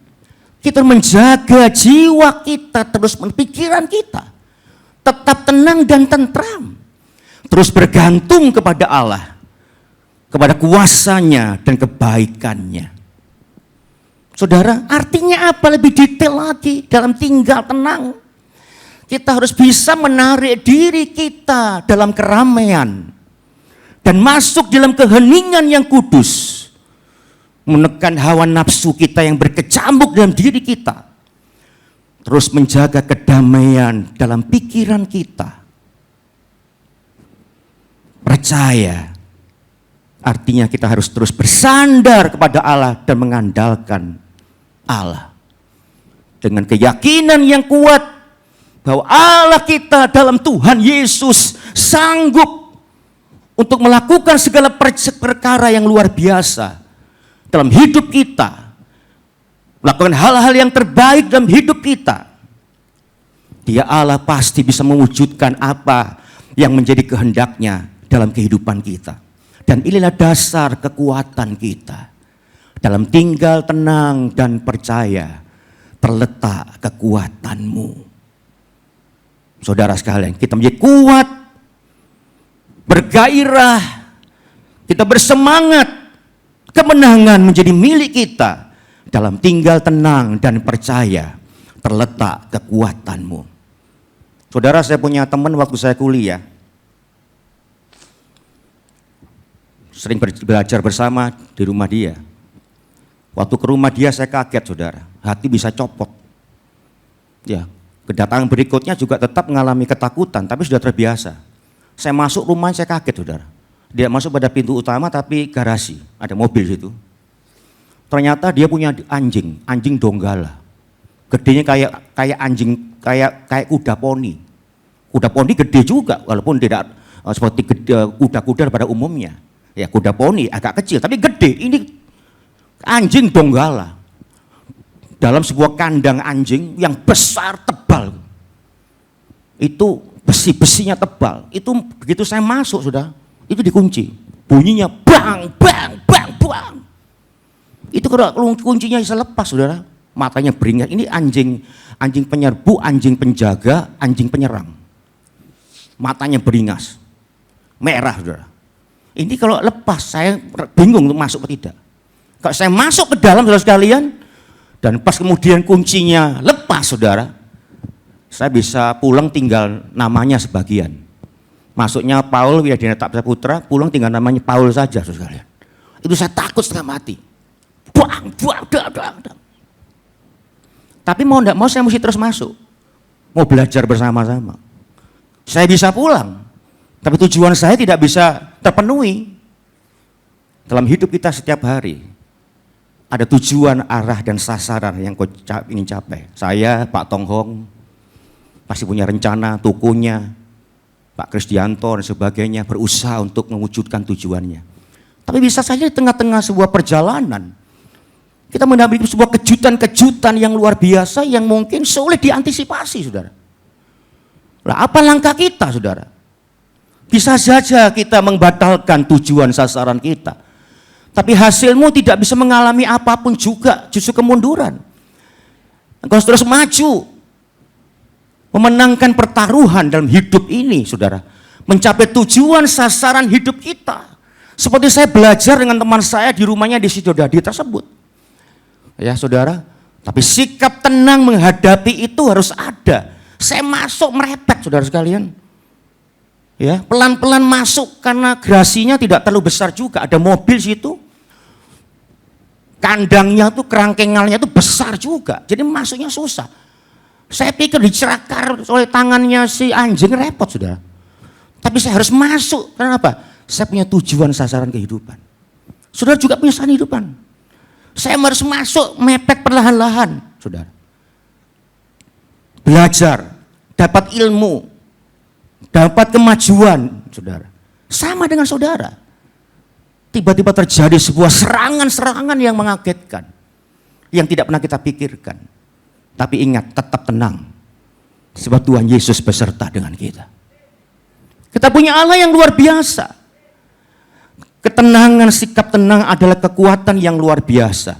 Speaker 2: Kita menjaga jiwa kita, terus pikiran kita tetap tenang dan tentram, terus bergantung kepada Allah, kepada kuasanya dan kebaikannya. Saudara, artinya apa? Lebih detail lagi. Dalam tinggal tenang, kita harus bisa menarik diri kita dalam keramaian dan masuk dalam keheningan yang kudus, menekan hawa nafsu kita yang berkecamuk dalam diri kita, terus menjaga kedamaian dalam pikiran kita. Percaya artinya kita harus terus bersandar kepada Allah dan mengandalkan Allah dengan keyakinan yang kuat bahwa Allah kita dalam Tuhan Yesus sanggup untuk melakukan segala perkara yang luar biasa dalam hidup kita, melakukan hal-hal yang terbaik dalam hidup kita. Dia Allah pasti bisa mewujudkan apa yang menjadi kehendaknya dalam kehidupan kita. Dan inilah dasar kekuatan kita. Dalam tinggal tenang dan percaya terletak kekuatanmu. Saudara sekalian, kita menjadi kuat, bergairah, kita bersemangat, kemenangan menjadi milik kita. Dalam tinggal tenang dan percaya terletak kekuatanmu. Saudara, saya punya teman waktu saya kuliah, sering belajar bersama di rumah dia. Waktu ke rumah dia saya kaget, saudara, hati bisa copot. Ya, kedatangan berikutnya juga tetap mengalami ketakutan, tapi sudah terbiasa. Saya masuk rumah saya kaget, saudara. Dia masuk pada pintu utama tapi garasi, ada mobil situ. Ternyata dia punya anjing donggala. Gedenya kayak anjing, kayak kuda poni. Kuda poni gede juga, walaupun tidak seperti kuda-kuda pada umumnya. Ya, kuda poni agak kecil, tapi gede. Ini anjing donggala. Dalam sebuah kandang anjing yang besar, tebal. Itu besi-besinya tebal. Itu begitu saya masuk, sudah, itu dikunci. Bunyinya bang, bang, bang, bang. Itu kalau kuncinya bisa lepas, saudara. Matanya beringas. Ini anjing penyerbu, anjing penjaga, anjing penyerang. Matanya beringas, merah, saudara. Ini kalau lepas saya bingung untuk masuk atau tidak. Kalau saya masuk ke dalam, saudara sekalian, dan pas kemudian kuncinya lepas, saudara, saya bisa pulang tinggal namanya sebagian. Masuknya Paul Widyadinata Saputra, pulang tinggal namanya Paul saja, saudara sekalian. Itu saya takut setengah mati. Buang, buang, dang. Tapi mau enggak mau saya mesti terus masuk. Mau belajar bersama-sama. Saya bisa pulang, tapi tujuan saya tidak bisa terpenuhi. Dalam hidup kita setiap hari, ada tujuan, arah, dan sasaran yang kau ingin capai. Saya, Pak Tonghong, pasti punya rencana, tukunya, Pak Krisdianto dan sebagainya, berusaha untuk mewujudkan tujuannya. Tapi bisa saja di tengah-tengah sebuah perjalanan, kita mendapat sebuah kejutan-kejutan yang luar biasa yang mungkin sulit diantisipasi, saudara. Lah, apa langkah kita, saudara? Bisa saja kita membatalkan tujuan sasaran kita. Tapi hasilmu tidak bisa mengalami apapun juga, justru kemunduran. Engkau harus terus maju, memenangkan pertaruhan dalam hidup ini, saudara. Mencapai tujuan sasaran hidup kita. Seperti saya belajar dengan teman saya di rumahnya di Sidodadi tersebut. Ya, saudara, tapi sikap tenang menghadapi itu harus ada. Saya masuk merepet, saudara sekalian. Ya, pelan-pelan masuk karena gerasinya tidak terlalu besar juga. Ada mobil situ. Kandangnya tuh, kerangkengalnya tuh besar juga. Jadi masuknya susah. Saya pikir dicerakar oleh tangannya si anjing, repot, saudara. Tapi saya harus masuk. Kenapa? Saya punya tujuan sasaran kehidupan. Saudara juga punya sasaran kehidupan. Saya harus masuk, mepet perlahan-lahan, saudara. Belajar, dapat ilmu, dapat kemajuan, saudara. Sama dengan saudara. Tiba-tiba terjadi sebuah serangan-serangan yang mengagetkan, yang tidak pernah kita pikirkan. Tapi ingat, tetap tenang, sebab Tuhan Yesus beserta dengan kita. Kita punya Allah yang luar biasa. Ketenangan, sikap tenang adalah kekuatan yang luar biasa.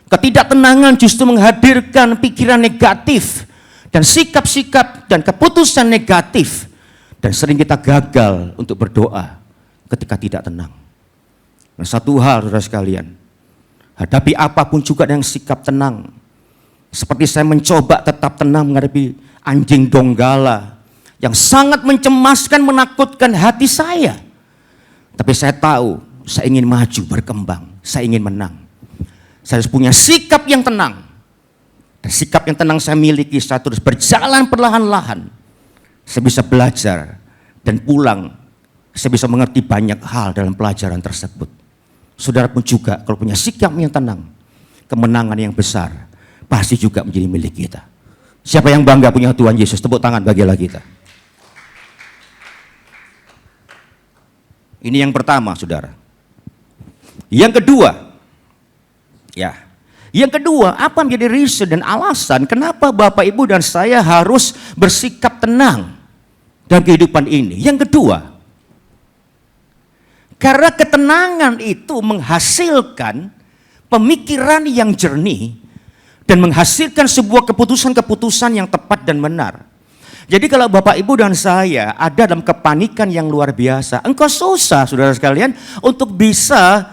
Speaker 2: Ketidaktenangan justru menghadirkan pikiran negatif dan sikap-sikap dan keputusan negatif, dan sering kita gagal untuk berdoa ketika tidak tenang. Dan satu hal, saudara sekalian, hadapi apapun juga dengan sikap tenang. Seperti saya mencoba tetap tenang menghadapi anjing donggala yang sangat mencemaskan, menakutkan hati saya. Tapi saya tahu, saya ingin maju, berkembang, saya ingin menang. Saya harus punya sikap yang tenang. Dan sikap yang tenang saya miliki, saya terus berjalan perlahan-lahan. Saya bisa belajar dan pulang, saya bisa mengerti banyak hal dalam pelajaran tersebut. Saudara pun juga kalau punya sikap yang tenang, kemenangan yang besar pasti juga menjadi milik kita. Siapa yang bangga punya Tuhan Yesus? Tepuk tangan bagilah kita. Ini yang pertama, saudara. Yang kedua, apa menjadi reason dan alasan kenapa Bapak, Ibu, dan saya harus bersikap tenang dalam kehidupan ini. Yang kedua, karena ketenangan itu menghasilkan pemikiran yang jernih dan menghasilkan sebuah keputusan-keputusan yang tepat dan benar. Jadi kalau Bapak Ibu dan saya ada dalam kepanikan yang luar biasa, engkau susah saudara sekalian untuk bisa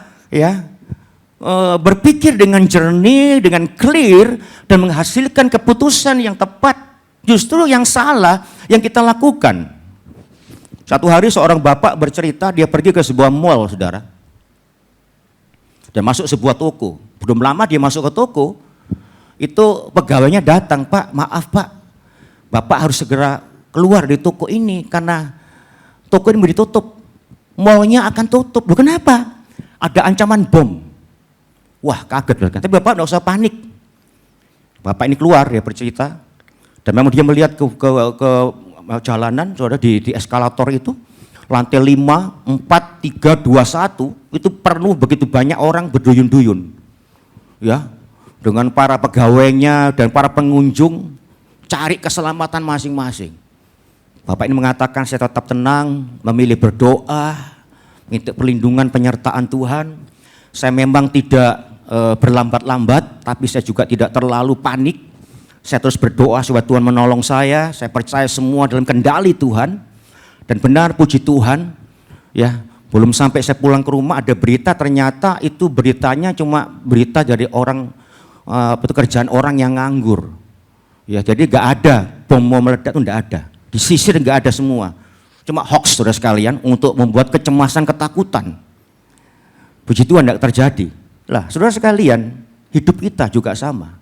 Speaker 2: berpikir dengan jernih, dengan clear, dan menghasilkan keputusan yang tepat. Justru yang salah yang kita lakukan. Satu hari seorang bapak bercerita, dia pergi ke sebuah mall, saudara. Dan masuk sebuah toko. Belum lama dia masuk ke toko, itu pegawainya datang, "Pak, maaf Pak, Bapak harus segera keluar dari toko ini karena toko ini mau ditutup. Mallnya akan tutup." Loh, kenapa? Ada ancaman bom. Wah, kaget. Tapi Bapak tidak usah panik. Bapak ini keluar, dia bercerita. Dan memang dia melihat ke jalanan, saudara, di eskalator itu. Lantai 5, 4, 3, 2, 1. Itu penuh begitu banyak orang berduyun-duyun. Ya, dengan para pegawainya dan para pengunjung. Cari keselamatan masing-masing. Bapak ini mengatakan, "Saya tetap tenang, memilih berdoa, minta perlindungan penyertaan Tuhan. Saya memang tidak berlambat-lambat, tapi saya juga tidak terlalu panik. Saya terus berdoa supaya Tuhan menolong saya percaya semua dalam kendali Tuhan." Dan benar, puji Tuhan, ya, belum sampai saya pulang ke rumah ada berita, ternyata itu beritanya cuma berita dari orang, pekerjaan orang yang nganggur. Ya, jadi nggak ada bom mau meledak, itu nggak ada. Disisir nggak ada semua. Cuma hoax, saudara sekalian, untuk membuat kecemasan, ketakutan. Puji Tuhan nggak terjadi. Lah, saudara sekalian, hidup kita juga sama.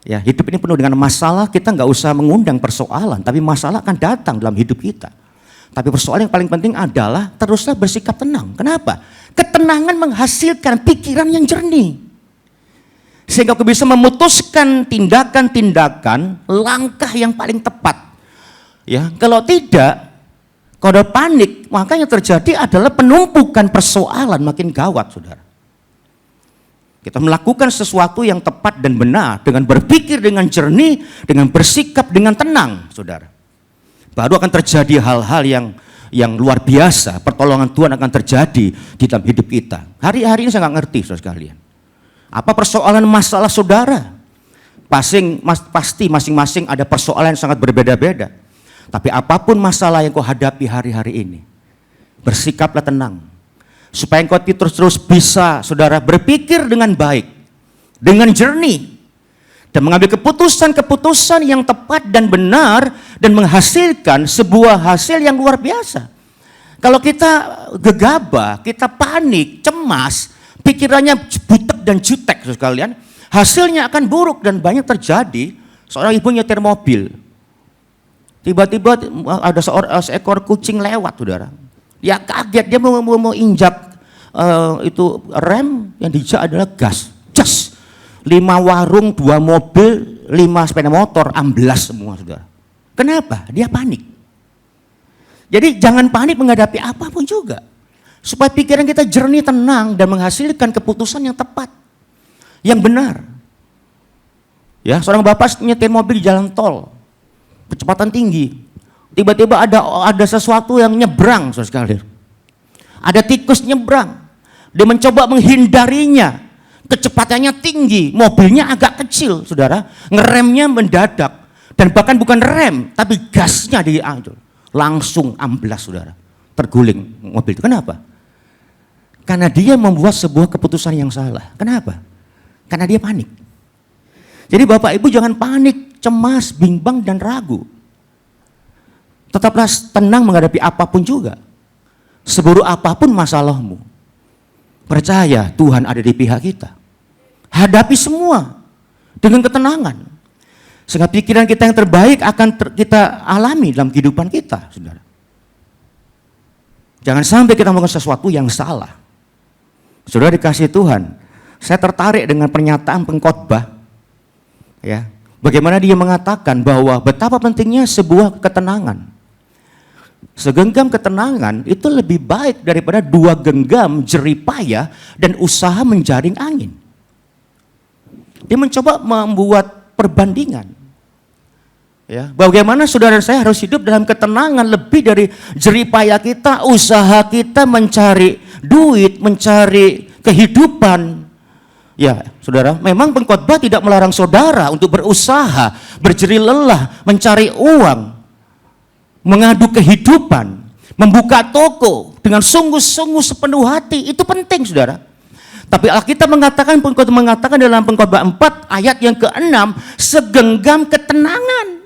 Speaker 2: Ya, hidup ini penuh dengan masalah. Kita nggak usah mengundang persoalan, tapi masalah akan datang dalam hidup kita. Tapi persoalan yang paling penting adalah teruslah bersikap tenang. Kenapa? Ketenangan menghasilkan pikiran yang jernih. Sehingga aku bisa memutuskan tindakan-tindakan, langkah yang paling tepat. Ya, kalau tidak, kalau ada panik, maka yang terjadi adalah penumpukan persoalan makin gawat, saudara. Kita melakukan sesuatu yang tepat dan benar, dengan berpikir dengan jernih, dengan bersikap dengan tenang, saudara. Baru akan terjadi hal-hal yang luar biasa, pertolongan Tuhan akan terjadi di dalam hidup kita. Hari-hari ini saya nggak ngerti, saudara sekalian. Apa persoalan masalah saudara? Pasti masing-masing ada persoalan yang sangat berbeda-beda. Tapi apapun masalah yang kau hadapi hari-hari ini, bersikaplah tenang. Supaya engkau terus bisa, saudara, berpikir dengan baik, dengan jernih, dan mengambil keputusan-keputusan yang tepat dan benar, dan menghasilkan sebuah hasil yang luar biasa. Kalau kita gegabah, kita panik, cemas, pikirannya butek dan jutek, sekalian, hasilnya akan buruk dan banyak terjadi. Seorang ibu nyetir mobil, tiba-tiba ada seekor kucing lewat, saudara. Ya kaget, dia mau injak itu rem, yang dijak adalah gas. 5 warung, 2 mobil, 5 sepeda motor, amblas semua, saudara. Kenapa? Dia panik. Jadi jangan panik menghadapi apapun juga. Supaya pikiran kita jernih, tenang, dan menghasilkan keputusan yang tepat, yang benar. Ya, seorang bapak nyetir mobil di jalan tol, kecepatan tinggi. Tiba-tiba ada sesuatu yang nyebrang, saudara sekalian. Ada tikus nyebrang. Dia mencoba menghindarinya. Kecepatannya tinggi, mobilnya agak kecil, saudara. Ngeremnya mendadak. Dan bahkan bukan rem, tapi gasnya diambil. Langsung amblas, saudara. Terguling mobil itu. Kenapa? Karena dia membuat sebuah keputusan yang salah. Kenapa? Karena dia panik. Jadi Bapak Ibu jangan panik, cemas, bimbang, dan ragu. Tetaplah tenang menghadapi apapun juga. Seburuk apapun masalahmu, percaya Tuhan ada di pihak kita. Hadapi semua dengan ketenangan. Sehingga pikiran kita yang terbaik akan kita alami dalam kehidupan kita, saudara. Jangan sampai kita melakukan sesuatu yang salah. Saudara dikasih Tuhan, saya tertarik dengan pernyataan pengkhotbah. Ya, bagaimana dia mengatakan bahwa betapa pentingnya sebuah ketenangan. Segenggam ketenangan itu lebih baik daripada 2 genggam jeripaya dan usaha menjaring angin. Dia mencoba membuat perbandingan. Ya, bagaimana saudara saya harus hidup dalam ketenangan lebih dari jeripaya kita, usaha kita mencari duit, mencari kehidupan. Ya, saudara, memang pengkhotbah tidak melarang saudara untuk berusaha, berjerih lelah, mencari uang, mengadu kehidupan, membuka toko dengan sungguh-sungguh sepenuh hati. Itu penting, saudara. Tapi Alkitab mengatakan dalam Pengkhotbah 4 ayat yang ke-6, segenggam ketenangan.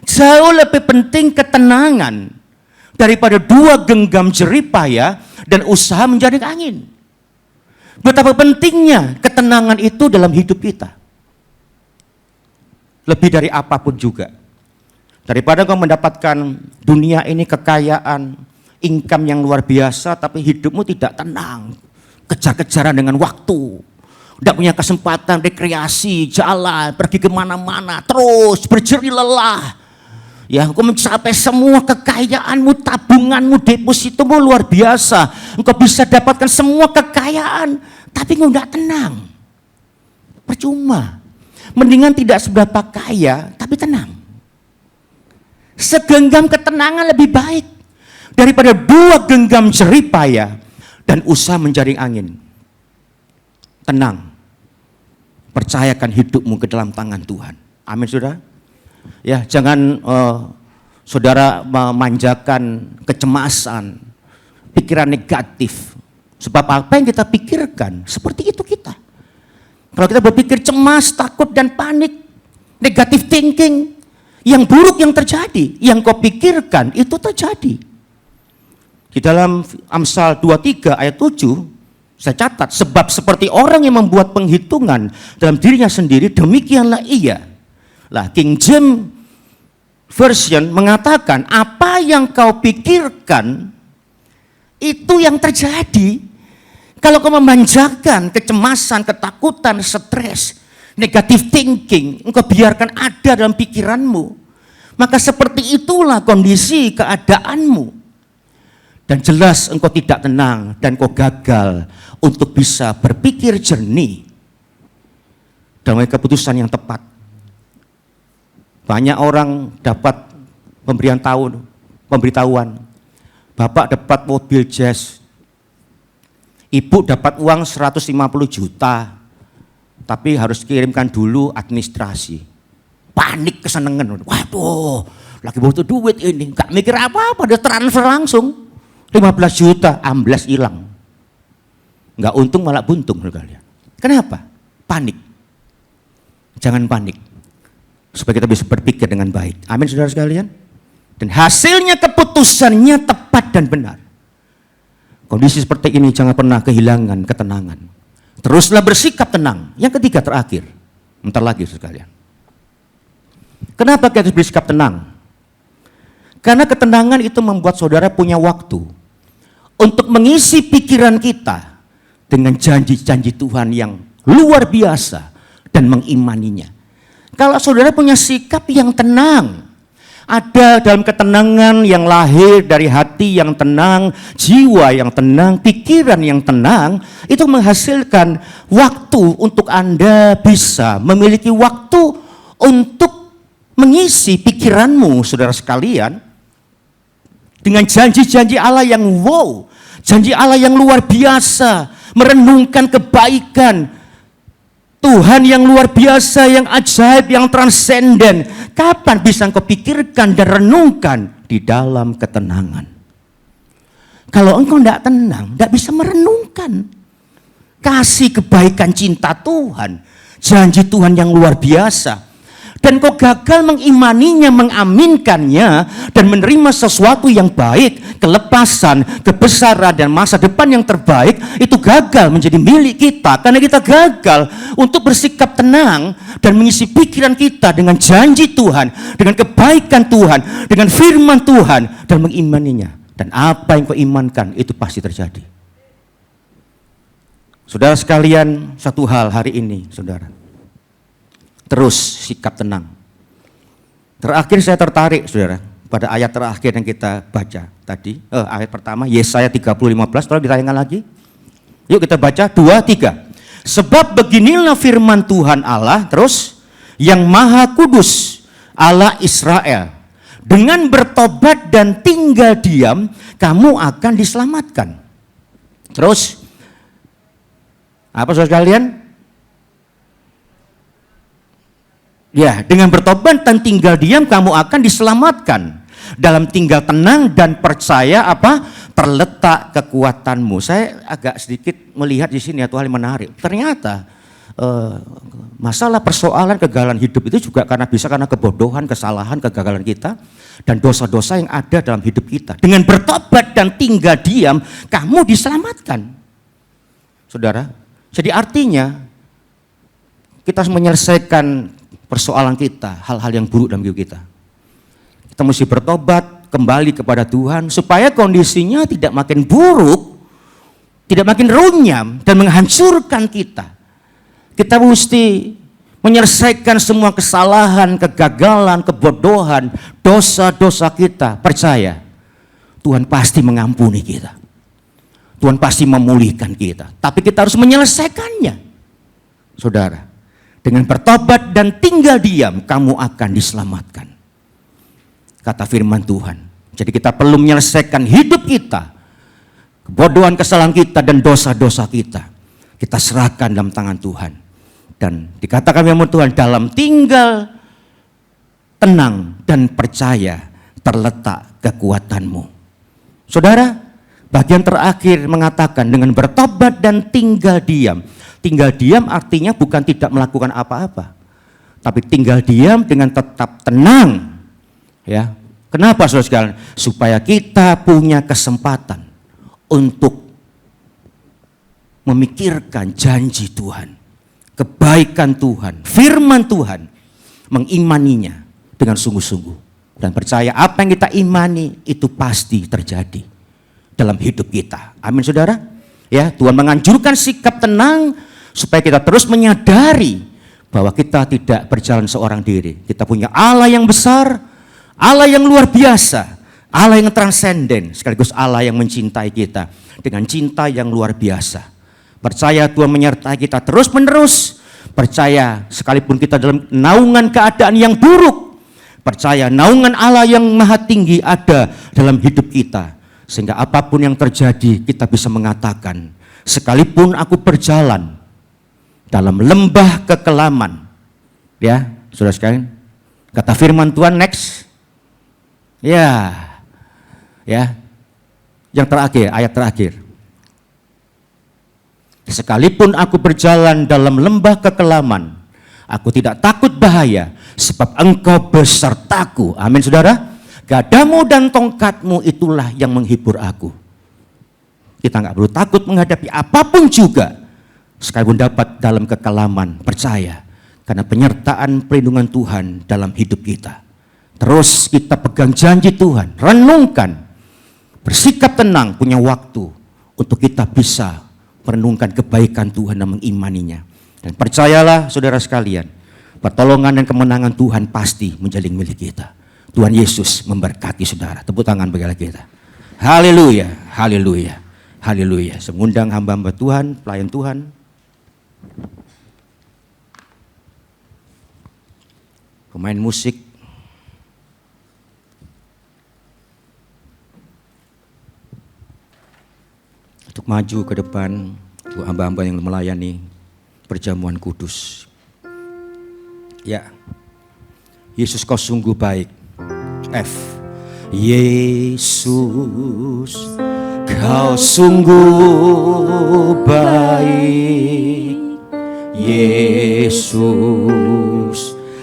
Speaker 2: Jauh lebih penting ketenangan daripada 2 genggam jeripaya dan usaha menjaring angin. Betapa pentingnya ketenangan itu dalam hidup kita. Lebih dari apapun juga. Daripada kau mendapatkan dunia ini kekayaan, income yang luar biasa, tapi hidupmu tidak tenang. Kejar-kejaran dengan waktu. Tidak punya kesempatan rekreasi, jalan, pergi kemana-mana, terus berjerih lelah. Ya, engkau mencapai semua kekayaanmu, tabunganmu, depositomu luar biasa. Engkau bisa dapatkan semua kekayaan, tapi engkau tidak tenang. Percuma. Mendingan tidak seberapa kaya, tapi tenang. Segenggam ketenangan lebih baik daripada 2 genggam jeripaya dan usaha menjaring angin. Tenang. Percayakan hidupmu ke dalam tangan Tuhan. Amin, saudara. Ya, jangan saudara memanjakan kecemasan, pikiran negatif. Sebab apa yang kita pikirkan, seperti itu kita. Kalau kita berpikir cemas, takut, dan panik, negative thinking, yang buruk yang terjadi, yang kau pikirkan itu terjadi. Di dalam Amsal 23 ayat 7, saya catat, sebab seperti orang yang membuat penghitungan dalam dirinya sendiri, demikianlah ia. Lah, King James Version mengatakan, apa yang kau pikirkan itu yang terjadi. Kalau kau memanjakan kecemasan, ketakutan, stres, negative thinking, engkau biarkan ada dalam pikiranmu, maka seperti itulah kondisi keadaanmu. Dan jelas engkau tidak tenang dan kau gagal untuk bisa berpikir jernih dan keputusan yang tepat. Banyak orang dapat pemberitahuan, bapak dapat mobil jazz, ibu dapat uang 150 juta, tapi harus kirimkan dulu administrasi. Panik, kesenangan, waduh, lagi butuh duit ini, gak mikir apa-apa, dia transfer langsung, 15 juta, amblas hilang. Gak untung malah buntung. Kenapa? Panik. Jangan panik. Supaya kita bisa berpikir dengan baik. Amin, saudara sekalian. Dan hasilnya keputusannya tepat dan benar. Kondisi seperti ini jangan pernah kehilangan ketenangan. Teruslah bersikap tenang. Yang ketiga terakhir. Bentar lagi, saudara sekalian. Kenapa kita harus bersikap tenang? Karena ketenangan itu membuat saudara punya waktu untuk mengisi pikiran kita dengan janji-janji Tuhan yang luar biasa dan mengimaninya. Kalau saudara punya sikap yang tenang, ada dalam ketenangan yang lahir dari hati yang tenang, jiwa yang tenang, pikiran yang tenang, itu menghasilkan waktu untuk Anda bisa memiliki waktu untuk mengisi pikiranmu, saudara sekalian, dengan janji-janji Allah yang wow, janji Allah yang luar biasa, merenungkan kebaikan Tuhan yang luar biasa, yang ajaib, yang transenden. Kapan bisa engkau pikirkan dan renungkan? Di dalam ketenangan. Kalau engkau tidak tenang, tidak bisa merenungkan kasih, kebaikan, cinta Tuhan, janji Tuhan yang luar biasa. Dan kau gagal mengimaninya, mengaminkannya, dan menerima sesuatu yang baik, kelepasan, kebesaran, dan masa depan yang terbaik, itu gagal menjadi milik kita. Karena kita gagal untuk bersikap tenang dan mengisi pikiran kita dengan janji Tuhan, dengan kebaikan Tuhan, dengan firman Tuhan, dan mengimaninya. Dan apa yang kau imankan, itu pasti terjadi. Saudara sekalian, satu hal hari ini, saudara. Terus sikap tenang. Terakhir saya tertarik, saudara, pada ayat terakhir yang kita baca tadi. Ayat pertama, Yesaya 30:15, tolong ditayangkan lagi. Yuk kita baca, 2, 3. Sebab beginilah firman Tuhan Allah, terus, yang maha kudus, Allah Israel. Dengan bertobat dan tinggal diam, kamu akan diselamatkan. Terus, apa saudara sekalian? Ya, dengan bertobat dan tinggal diam, kamu akan diselamatkan. Dalam tinggal tenang dan percaya apa? Terletak kekuatanmu. Saya agak sedikit melihat di sini ya, Tuhan menarik. Ternyata masalah persoalan kegagalan hidup itu juga karena kebodohan, kesalahan, kegagalan kita dan dosa-dosa yang ada dalam hidup kita. Dengan bertobat dan tinggal diam, kamu diselamatkan. Saudara, jadi artinya kita harus menyelesaikan persoalan kita, hal-hal yang buruk dalam hidup kita. Kita mesti bertobat kembali kepada Tuhan supaya kondisinya tidak makin buruk, tidak makin runyam dan menghancurkan kita. Kita mesti menyelesaikan semua kesalahan, kegagalan, kebodohan, dosa-dosa kita. Percaya, Tuhan pasti mengampuni kita. Tuhan pasti memulihkan kita. Tapi kita harus menyelesaikannya. Saudara, dengan bertobat dan tinggal diam, kamu akan diselamatkan. Kata firman Tuhan. Jadi kita perlu menyelesaikan hidup kita. Kebodohan, kesalahan kita, dan dosa-dosa kita. Kita serahkan dalam tangan Tuhan. Dan dikatakan firman Tuhan, dalam tinggal tenang dan percaya terletak kekuatanmu. Saudara, bagian terakhir mengatakan dengan bertobat dan tinggal diam. Tinggal diam artinya bukan tidak melakukan apa-apa, tapi tinggal diam dengan tetap tenang. Ya, kenapa saudara sekalian? Supaya kita punya kesempatan untuk memikirkan janji Tuhan, kebaikan Tuhan, firman Tuhan, mengimaninya dengan sungguh-sungguh dan percaya apa yang kita imani itu pasti terjadi dalam hidup kita. Amin saudara. Ya, Tuhan menganjurkan sikap tenang supaya kita terus menyadari bahwa kita tidak berjalan seorang diri. Kita punya Allah yang besar, Allah yang luar biasa, Allah yang transenden, sekaligus Allah yang mencintai kita dengan cinta yang luar biasa. Percaya Tuhan menyertai kita terus-menerus. Percaya sekalipun kita dalam naungan keadaan yang buruk, percaya naungan Allah yang maha tinggi ada dalam hidup kita. Sehingga apapun yang terjadi kita bisa mengatakan, sekalipun aku berjalan dalam lembah kekelaman. Ya, saudara sekalian, kata firman Tuhan next. Ya, yang terakhir, ayat terakhir. Sekalipun aku berjalan dalam lembah kekelaman, aku tidak takut bahaya, sebab engkau besertaku. Amin saudara. Gadamu dan tongkatmu itulah yang menghibur aku. Kita nggak perlu takut menghadapi apapun juga, sekalipun dapat dalam kekelaman, percaya. Karena penyertaan perlindungan Tuhan dalam hidup kita. Terus kita pegang janji Tuhan, renungkan, bersikap tenang, punya waktu untuk kita bisa merenungkan kebaikan Tuhan dan mengimaninya. Dan percayalah saudara sekalian, pertolongan dan kemenangan Tuhan pasti menjadi milik kita. Tuhan Yesus memberkati saudara. Tepuk tangan bagi kita. Haleluya, haleluya, haleluya. Mengundang hamba-hamba Tuhan, pelayan Tuhan. Pemain musik. Untuk maju ke depan, untuk hamba-hamba yang melayani perjamuan kudus. Ya, Yesus kau sungguh baik. F. Yesus kau sungguh baik. Yesus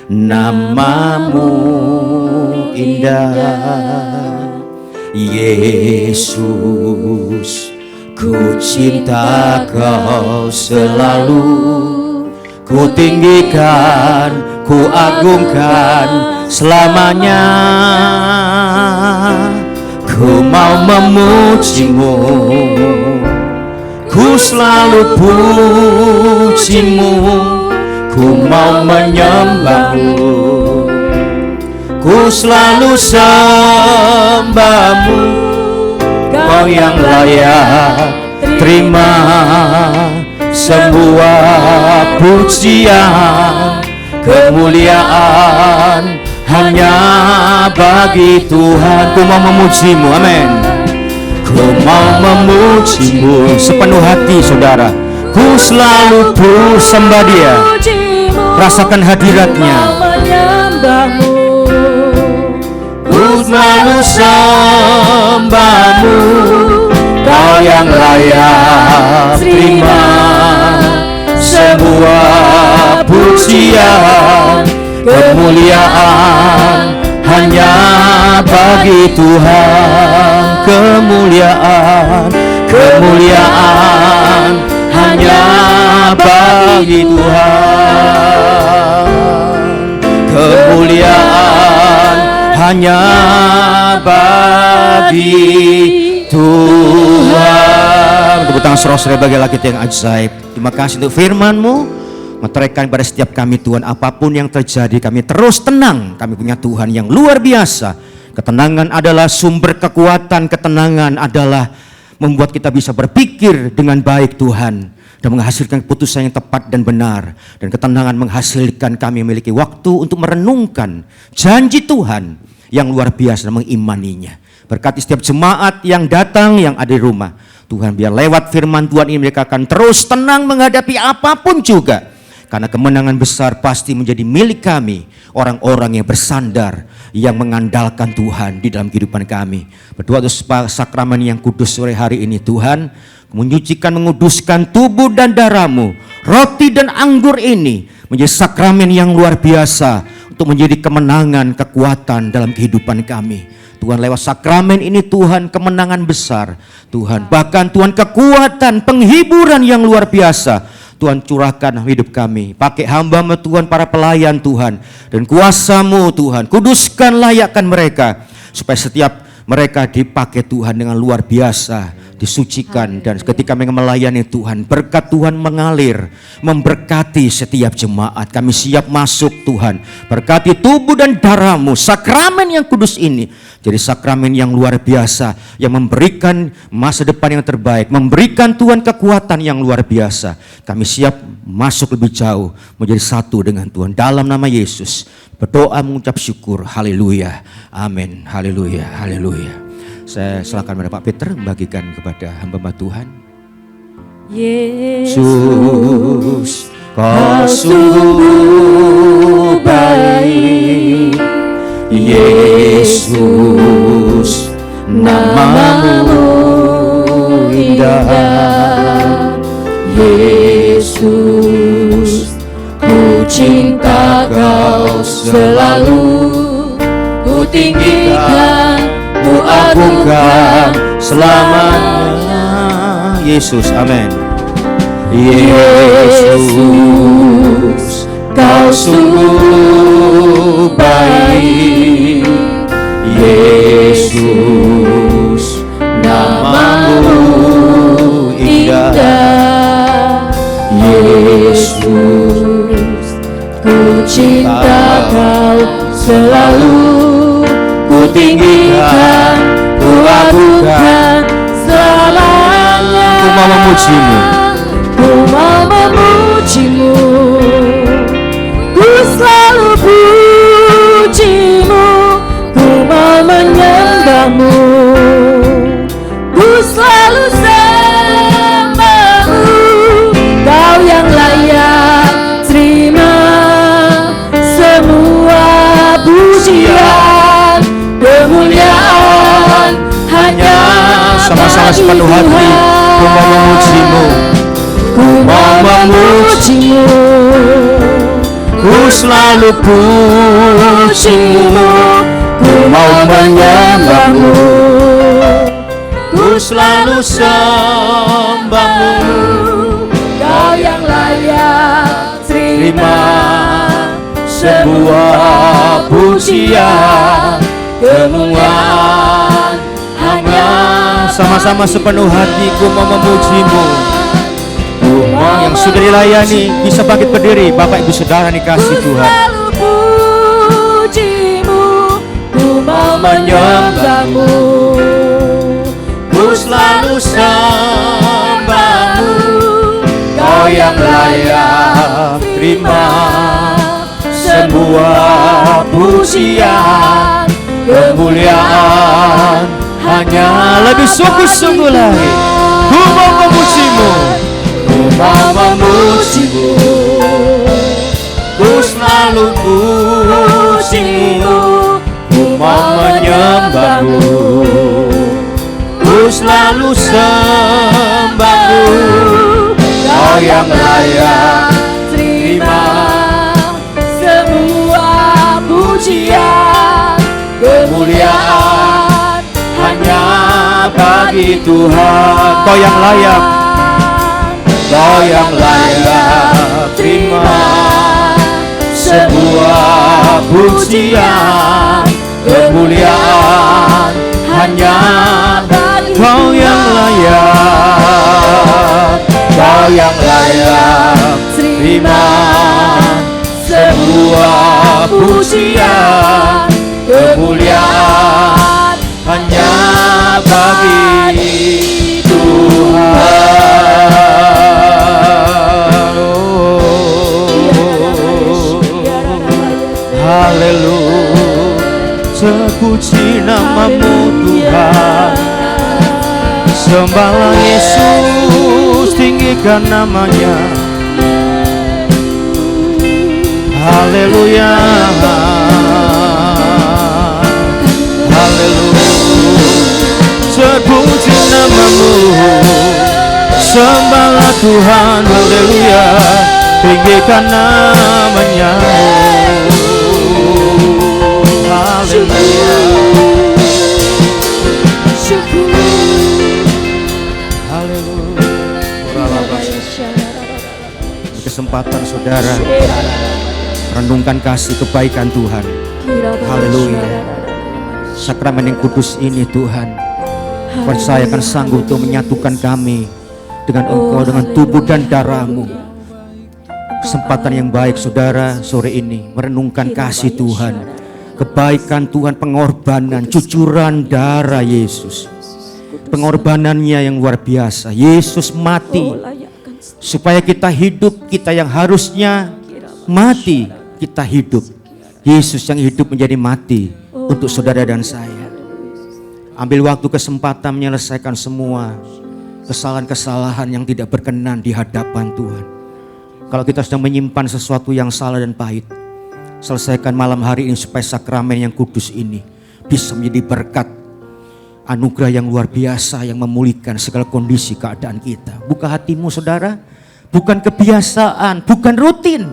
Speaker 2: namamu indah. Yesus ku cinta kau selalu. Ku tinggikan, ku agungkan selamanya. Ku mau memujimu, ku selalu pujimu. Ku mau menyembahmu, ku selalu sembahmu. Kau yang layak terima semua pujian, kemuliaan, hanya bagi Tuhan. Ku mau memujimu, amin. Ku mau memujimu sepenuh hati, saudara. Ku selalu sembah Dia. Rasakan hadiratnya. Ku selalu sembahmu, Kau yang layak terima semua pujian. Kemuliaan hanya bagi Tuhan. Kemuliaan, kemuliaan hanya bagi Tuhan. Kemuliaan hanya bagi Tuhan. Tepuk tangan saudara bagi lagi yang ajaib. Terima kasih untuk firman-Mu. Meteraikan pada setiap kami Tuhan, apapun yang terjadi kami terus tenang. Kami punya Tuhan yang luar biasa. Ketenangan adalah sumber kekuatan. Ketenangan adalah membuat kita bisa berpikir dengan baik Tuhan, dan menghasilkan keputusan yang tepat dan benar. Dan ketenangan menghasilkan kami memiliki waktu untuk merenungkan janji Tuhan yang luar biasa dan mengimaninya. Berkati setiap jemaat yang datang, yang ada di rumah. Tuhan, biar lewat firman Tuhan ini mereka akan terus tenang menghadapi apapun juga. Karena kemenangan besar pasti menjadi milik kami, orang-orang yang bersandar, yang mengandalkan Tuhan di dalam kehidupan kami. Berdoa atas sakramen yang kudus sore hari ini Tuhan, menyucikan, menguduskan tubuh dan darah-Mu. Roti dan anggur ini menjadi sakramen yang luar biasa untuk menjadi kemenangan, kekuatan dalam kehidupan kami. Tuhan, lewat sakramen ini Tuhan, kemenangan besar Tuhan, bahkan Tuhan kekuatan, penghiburan yang luar biasa Tuhan curahkan hidup kami. Pakai hamba-Mu Tuhan, para pelayan Tuhan, dan kuasa-Mu Tuhan, kuduskan, layakkan mereka, supaya setiap mereka dipakai Tuhan dengan luar biasa, disucikan. Dan ketika mereka melayani Tuhan, berkat Tuhan mengalir, memberkati setiap jemaat. Kami siap masuk Tuhan, berkati tubuh dan darah-Mu. Sakramen yang kudus ini jadi sakramen yang luar biasa, yang memberikan masa depan yang terbaik, memberikan Tuhan kekuatan yang luar biasa. Kami siap masuk lebih jauh, menjadi satu dengan Tuhan. Dalam nama Yesus berdoa mengucap syukur. Haleluya, amin. Haleluya, haleluya. Saya silakan kepada Pak Peter membagikan kepada hamba Tuhan. Yesus, Kau sungguh baik. Yesus, nama-Mu indah. Yesus, ku cinta Kau selalu. Ku tinggikan, ku agungkan selamanya. Yesus, amin. Yesus, Kau sungguh baik. Yesus, nama-Mu indah. Yesus, ku cinta Kau selalu. Ku tinggikan, ku agungkan selamanya. Ku mau memuji-Mu, ku mau memuji-Mu. Ku selalu puji-Mu, ku mau menyembah-Mu. Ku selalu sembah-Mu, Kau yang layak terima semua pujian. Kemuliaan hanya sama-sama sepenuh hati. Ku mau memuji-Mu, ku mau memuji-Mu. Ku selalu puji-Mu, ku mau menyembah-Mu. Ku selalu sembah-Mu, Kau yang layak terima sebuah pujian. Kemuliaan hanya sama-sama sepenuh hati. Ku mau memuji-Mu. Yang sudah dilayani bisa bangkit berdiri. Bapak Ibu Saudara dikasih Tuhan. Ku puji-Mu, ku mau menyembah-Mu. Ku selalu sembah-Mu, Kau yang layak terima semua semua pujian, kemuliaan hanya lebih sungguh-sungguh lagi. Ku mau memujimu, ku mau memujimu, ku selalu pujimu, ku mau menyembahmu, ku selalu sembahmu. Kau yang layak terima semua pujian, kemuliaan hanya bagi Tuhan. Kau yang layak, Kau yang layak terima sebuah pujian, kemuliaan hanya bagi Kau yang layak, Kau yang layak terima sebuah pujian, kemuliaan hanya bagi Tuhan. Haleluya, terpuji namamu Tuhan. Sembahlah Yesus, tinggikan namanya. Haleluya, haleluya, terpuji namamu. Sembahlah Tuhan, haleluya, tinggikan namanya. Haleluya, kesempatan saudara renungkan kasih kebaikan Tuhan. Haleluya, sakramen yang kudus ini Tuhan, percaya akan sanggup untuk menyatukan kami dengan Engkau, dengan tubuh dan darah-Mu. Kesempatan yang baik saudara sore ini merenungkan kasih Tuhan, kebaikan Tuhan, pengorbanan, cucuran darah Yesus, pengorbanannya yang luar biasa. Yesus mati supaya kita hidup, kita yang harusnya mati, kita hidup. Yesus yang hidup menjadi mati untuk saudara dan saya. Ambil waktu kesempatan menyelesaikan semua kesalahan-kesalahan yang tidak berkenan di hadapan Tuhan. Kalau kita sedang menyimpan sesuatu yang salah dan pahit, selesaikan malam hari ini supaya sakramen yang kudus ini bisa menjadi berkat, anugerah yang luar biasa yang memulihkan segala kondisi keadaan kita. Buka hatimu saudara, bukan kebiasaan, bukan rutin,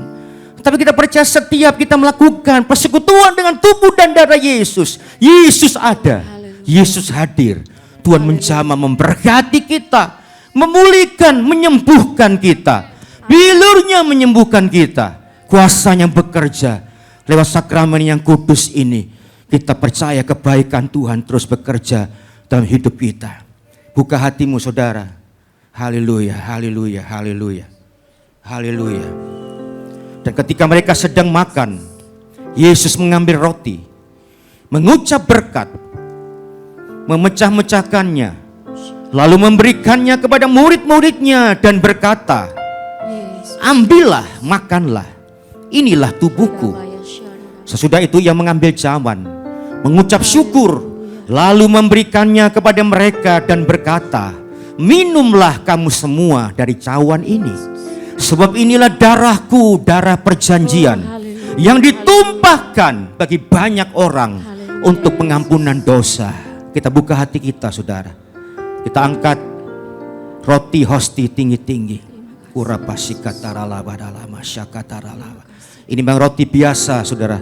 Speaker 2: tapi kita percaya setiap kita melakukan persekutuan dengan tubuh dan darah Yesus. Yesus ada, Yesus hadir. Tuhan menjamah memberkati kita, memulihkan, menyembuhkan kita. Bilurnya menyembuhkan kita, kuasanya bekerja lewat sakramen yang kudus ini. Kita percaya kebaikan Tuhan terus bekerja dalam hidup kita. Buka hatimu saudara. Haleluya, haleluya, haleluya, haleluya. Dan ketika mereka sedang makan, Yesus mengambil roti, mengucap berkat, memecah-mecahkannya, lalu memberikannya kepada murid-muridnya dan berkata, ambillah, makanlah, inilah tubuhku. Sesudah itu ia mengambil cawan, mengucap syukur, lalu memberikannya kepada mereka dan berkata, minumlah kamu semua dari cawan ini, sebab inilah darahku, darah perjanjian yang ditumpahkan bagi banyak orang untuk pengampunan dosa. Kita buka hati kita saudara, kita angkat roti hosti tinggi-tinggi. Ini memang roti biasa saudara,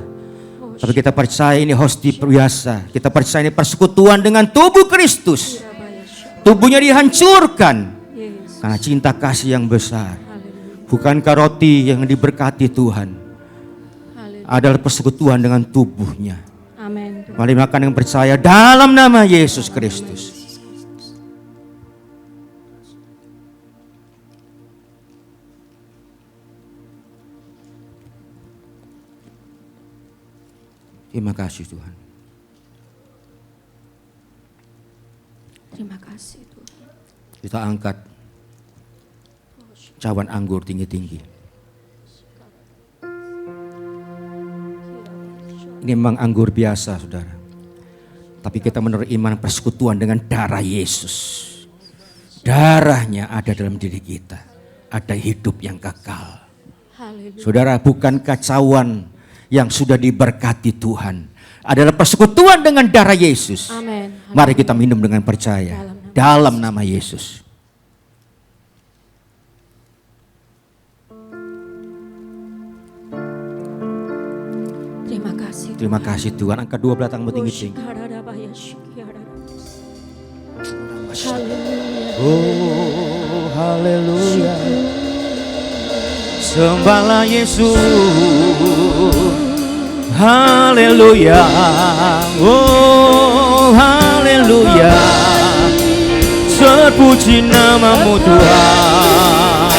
Speaker 2: tapi kita percaya ini hosti biasa. Kita percaya ini persekutuan dengan tubuh Kristus. Tubuhnya dihancurkan karena cinta kasih yang besar. Bukankah roti yang diberkati Tuhan adalah persekutuan dengan tubuhnya?
Speaker 1: Amin.
Speaker 2: Mari makan yang percaya dalam nama Yesus Kristus. Terima kasih Tuhan.
Speaker 1: Terima kasih Tuhan.
Speaker 2: Kita angkat cawan anggur tinggi-tinggi. Ini memang anggur biasa, saudara. Tapi kita menurut iman persekutuan dengan darah Yesus. Darahnya ada dalam diri kita. Ada hidup yang kekal.
Speaker 1: Haleluya.
Speaker 2: Saudara, bukan kacauan yang sudah diberkati Tuhan. Adalah persekutuan dengan darah Yesus.
Speaker 1: Amin.
Speaker 2: Mari kita minum dengan percaya. Dalam nama Yesus.
Speaker 1: Terima kasih.
Speaker 2: Terima kasih Tuhan. Angkat dua belah tanganmu tinggi-tinggi.
Speaker 1: Haleluya.
Speaker 2: Oh, haleluya. Sembahlah Yesus. Haleluya. Oh, haleluya. Terpuji namamu Tuhan.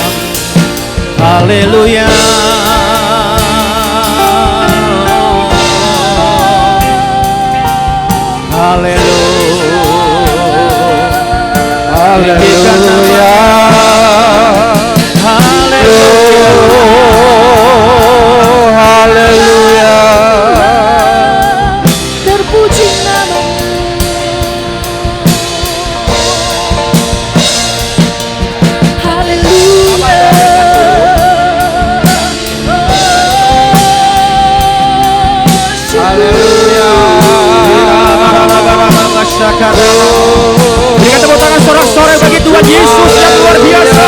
Speaker 2: Haleluya. Haleluya. Haleluya. Haleluya.
Speaker 1: Terpuji namamu. Haleluya.
Speaker 2: Haleluya. Berikan tepuk tangan sorak-sorai bagi Tuhan Yesus yang luar biasa.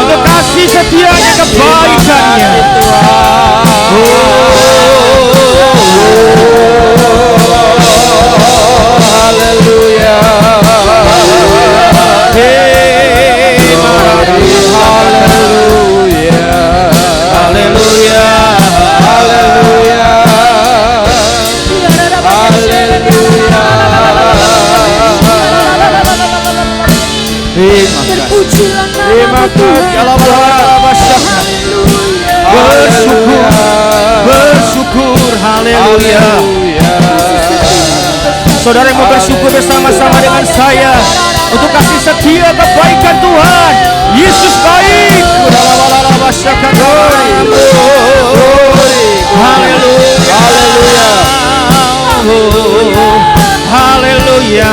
Speaker 2: Untuk kasih setianya, kebaikannya. Haleluya. Haleluya. Haleluya.
Speaker 1: Terpujilah nama Tuhan.
Speaker 2: Bersyukur, bersyukur, haleluya. Saudara yang mau bersyukur bersama-sama dengan saya untuk kasih setia kebaikan Tuhan. Yesus baik. Haleluya. Haleluya. Haleluya.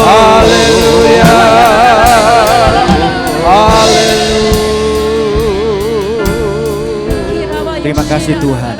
Speaker 2: Haleluya. Terima kasih Tuhan.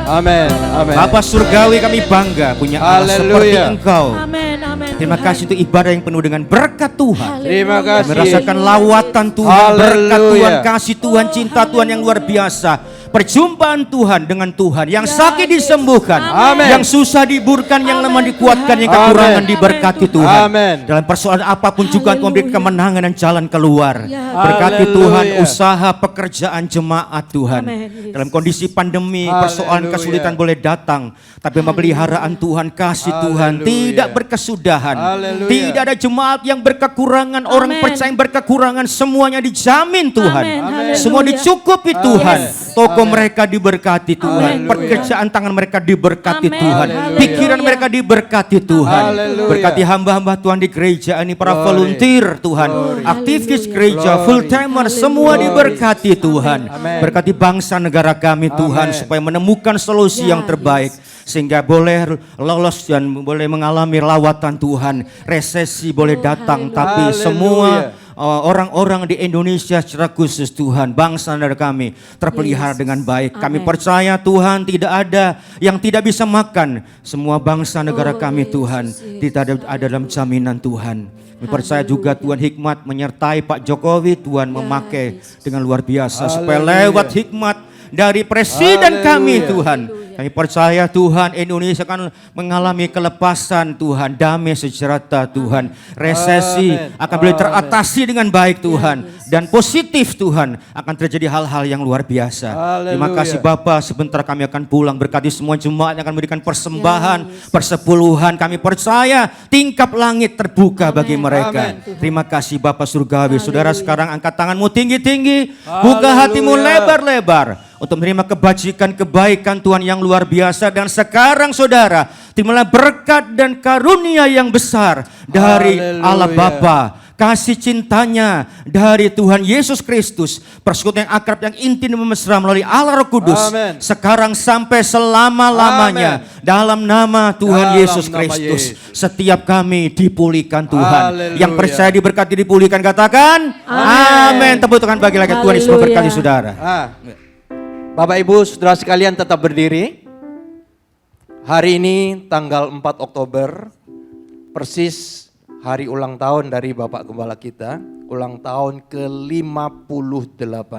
Speaker 3: Amin. Amin.
Speaker 2: Bapa surgawi, kami bangga punya Allah seperti
Speaker 3: Haleluya.
Speaker 2: Engkau.
Speaker 1: Amin, amin.
Speaker 2: Terima kasih untuk ibadah yang penuh dengan berkat Tuhan.
Speaker 3: Terima
Speaker 1: Haleluya.
Speaker 3: kasih.
Speaker 2: Merasakan lawatan Tuhan, berkat
Speaker 3: Haleluya.
Speaker 2: Tuhan, kasih Tuhan, cinta Tuhan yang luar biasa. Perjumpaan Tuhan dengan Tuhan, yang sakit disembuhkan,
Speaker 3: Amin.
Speaker 2: yang susah diburkan, yang lemah dikuatkan, yang
Speaker 3: Amin.
Speaker 2: kekurangan diberkati Tuhan.
Speaker 3: Amin.
Speaker 2: Dalam persoalan apapun juga Tuhan berikan kemenangan dan jalan keluar.
Speaker 1: Ya.
Speaker 2: Berkati
Speaker 3: Haleluya.
Speaker 2: Tuhan usaha pekerjaan jemaat Tuhan.
Speaker 1: Amin.
Speaker 2: Dalam kondisi pandemi,
Speaker 3: Haleluya.
Speaker 2: persoalan kesulitan boleh datang, tapi pemeliharaan Tuhan, kasih Tuhan
Speaker 3: Haleluya.
Speaker 2: tidak berkesudahan.
Speaker 3: Haleluya.
Speaker 2: Tidak ada jemaat yang berkekurangan, orang
Speaker 1: Amin.
Speaker 2: percaya yang berkekurangan, semuanya dijamin Tuhan.
Speaker 1: Amin.
Speaker 3: Amin.
Speaker 2: Semua
Speaker 1: Haleluya.
Speaker 2: dicukupi Tuhan.
Speaker 3: Yes.
Speaker 2: Toko
Speaker 3: Amin.
Speaker 2: mereka diberkati Tuhan.
Speaker 1: Amin.
Speaker 2: Pekerjaan tangan mereka diberkati
Speaker 1: Amin.
Speaker 2: Tuhan.
Speaker 3: Haleluya.
Speaker 2: Pikiran mereka diberkati Tuhan.
Speaker 3: Haleluya.
Speaker 2: Berkati hamba-hamba Tuhan di gereja ini, para
Speaker 3: Glory.
Speaker 2: volunteer Tuhan,
Speaker 3: Glory.
Speaker 2: aktivis
Speaker 1: Haleluya.
Speaker 2: gereja,
Speaker 3: Glory.
Speaker 2: full timer, semua
Speaker 3: Glory.
Speaker 2: diberkati Tuhan.
Speaker 3: Amin.
Speaker 2: Berkati bangsa negara kami Tuhan,
Speaker 3: Amin.
Speaker 2: supaya menemukan solusi
Speaker 1: Ya,
Speaker 2: yang terbaik, sehingga boleh lolos dan boleh mengalami lawatan Tuhan. Resesi boleh datang,
Speaker 1: haleluya.
Speaker 2: tapi
Speaker 3: Haleluya.
Speaker 2: semua orang-orang di Indonesia secara khusus Tuhan, bangsa negara kami terpelihara
Speaker 1: Yes.
Speaker 2: dengan baik. Kami
Speaker 1: Amin.
Speaker 2: percaya Tuhan tidak ada yang tidak bisa makan. Semua bangsa negara
Speaker 1: Oh,
Speaker 2: kami
Speaker 1: Yesus,
Speaker 2: Tuhan
Speaker 1: Yesus.
Speaker 2: tidak ada dalam jaminan Tuhan. Kami percaya juga Tuhan hikmat menyertai Pak Jokowi, Tuhan memakai
Speaker 1: Yesus.
Speaker 2: dengan luar biasa supaya
Speaker 3: Haleluya.
Speaker 2: lewat hikmat dari presiden kami
Speaker 3: Haleluya.
Speaker 2: Tuhan. Kami percaya Tuhan Indonesia akan mengalami kelepasan Tuhan, damai sejahtera Tuhan. Resesi
Speaker 3: Amin.
Speaker 2: akan boleh
Speaker 3: Amin.
Speaker 2: teratasi dengan baik Tuhan.
Speaker 1: Yes.
Speaker 2: Dan positif Tuhan, akan terjadi hal-hal yang luar biasa. Terima
Speaker 3: Haleluya.
Speaker 2: kasih Bapak, sebentar kami akan pulang. Berkati semua jemaat yang akan memberikan persembahan, persepuluhan. Kami percaya tingkap langit terbuka bagi
Speaker 1: Amin.
Speaker 2: mereka.
Speaker 3: Amin.
Speaker 2: Terima kasih Bapak Surgawi.
Speaker 1: Haleluya.
Speaker 2: Saudara sekarang angkat tanganmu tinggi-tinggi. Buka
Speaker 3: Haleluya.
Speaker 2: hatimu lebar-lebar untuk menerima kebajikan kebaikan Tuhan yang luar biasa. Dan sekarang saudara, terimalah berkat dan karunia yang besar dari
Speaker 3: Haleluya.
Speaker 2: Allah Bapa, kasih cintanya dari Tuhan Yesus Kristus, persekutuan yang akrab, yang intim dan mesra melalui Allah Roh Kudus,
Speaker 3: Amen.
Speaker 2: sekarang sampai selama-lamanya.
Speaker 3: Amen.
Speaker 2: Dalam nama Tuhan
Speaker 3: Dalam
Speaker 2: Yesus
Speaker 3: nama
Speaker 2: Kristus,
Speaker 3: Yesus.
Speaker 2: setiap kami dipulihkan Tuhan.
Speaker 3: Haleluya.
Speaker 2: Yang percaya diberkati dipulihkan, katakan amin. Tepuk tangan bagi lagi Tuhan Yesus
Speaker 1: Haleluya.
Speaker 2: memberkati saudara.
Speaker 3: Bapak Ibu Saudara sekalian tetap berdiri. Hari ini tanggal 4 Oktober, persis hari ulang tahun dari Bapak Gembala kita, ulang tahun ke-58.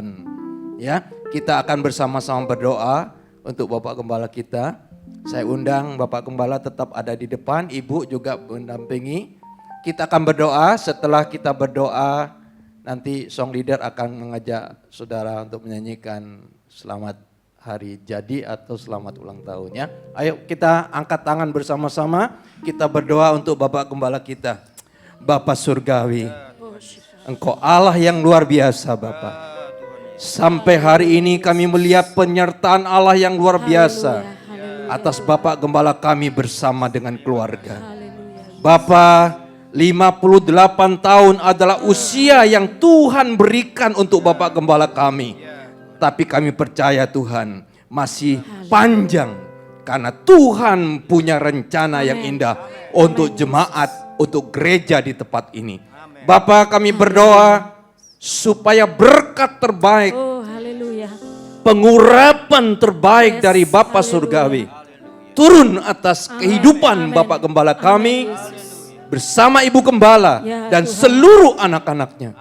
Speaker 3: Ya, kita akan bersama-sama berdoa untuk Bapak Gembala kita. Saya undang Bapak Gembala tetap ada di depan, Ibu juga mendampingi. Kita akan berdoa, setelah kita berdoa nanti song leader akan mengajak saudara untuk menyanyikan selamat hari jadi atau selamat ulang tahun ya. Ayo kita angkat tangan bersama-sama, kita berdoa untuk Bapak Gembala kita. Bapak Surgawi, Engkau Allah yang luar biasa Bapak. Sampai hari ini kami melihat penyertaan Allah yang luar biasa atas Bapak Gembala kami bersama dengan keluarga. Bapak, 58 tahun adalah usia yang Tuhan berikan untuk Bapak Gembala kami. Tapi kami percaya Tuhan masih panjang karena Tuhan punya rencana yang indah untuk jemaat, untuk gereja di tempat ini. Bapak, kami berdoa supaya berkat terbaik, pengurapan terbaik dari Bapa Surgawi turun atas kehidupan Bapak Gembala kami bersama Ibu Gembala dan seluruh anak-anaknya.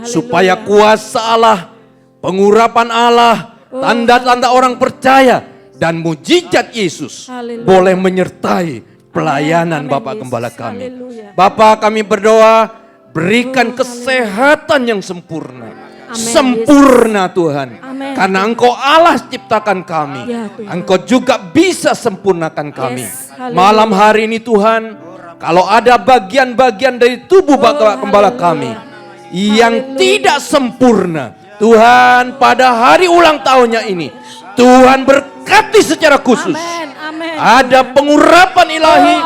Speaker 3: Supaya kuasa Allah, pengurapan Allah, tanda-tanda orang percaya dan mujizat Yesus boleh menyertai pelayanan Bapak Gembala kami. Bapak, kami berdoa berikan kesehatan yang sempurna. Sempurna Tuhan. Karena Engkau Allah ciptakan kami. Engkau juga bisa sempurnakan kami. Malam hari ini Tuhan, kalau ada bagian-bagian dari tubuh Bapak Gembala kami yang tidak sempurna, Tuhan, pada hari ulang tahunnya ini, Tuhan berkati secara khusus. Ada pengurapan ilahi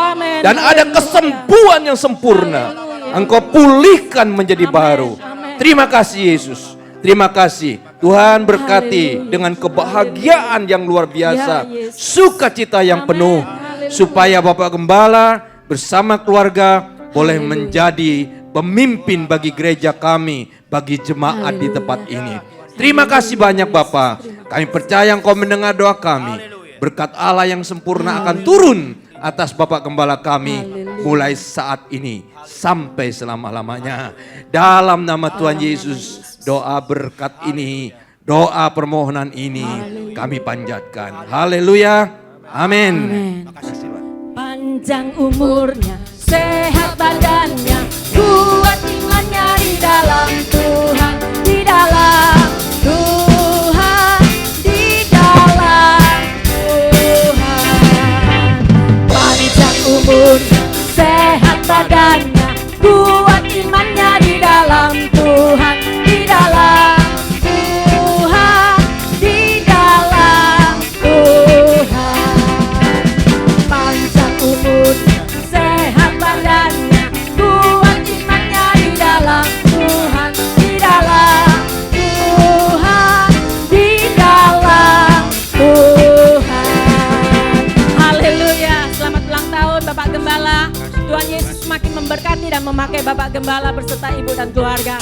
Speaker 3: dan ada kesembuhan yang sempurna. Engkau pulihkan menjadi baru. Terima kasih Yesus. Terima kasih. Tuhan berkati dengan kebahagiaan yang luar biasa. Sukacita yang penuh. Supaya Bapak Gembala bersama keluarga boleh menjadi pemimpin bagi gereja kami, bagi jemaat di tempat ini. Terima kasih banyak Bapak. Kami percaya Engkau mendengar doa kami. Berkat Allah yang sempurna akan turun atas Bapak Gembala kami mulai saat ini sampai selama-lamanya. Dalam nama Tuhan Yesus, doa berkat ini, doa permohonan ini kami panjatkan. Haleluya. Amin.
Speaker 1: Panjang umurnya, sehat badannya, kuat imannya di dalam Tuhan, di dalam Tuhan, di dalam Tuhan. Panjang umurnya, sehat badannya, kuat imannya di dalam Tuhan, di dalam Tuhan, di dalam Tuhan. Panjang umurnya, sehat badannya, kuat imannya di dalam Tuhan, di dalam Tuhan, di dalam Tuhan. Haleluya, selamat ulang tahun Bapak Gembala. Tuhan Yesus semakin memberkati dan memakai Bapak Gembala berserta ibu dan keluarga.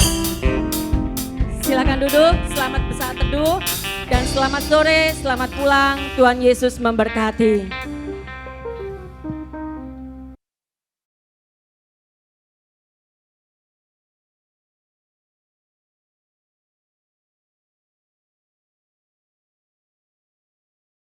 Speaker 1: Silakan duduk, selamat bersaat teduh dan selamat sore, selamat pulang. Tuhan Yesus memberkati.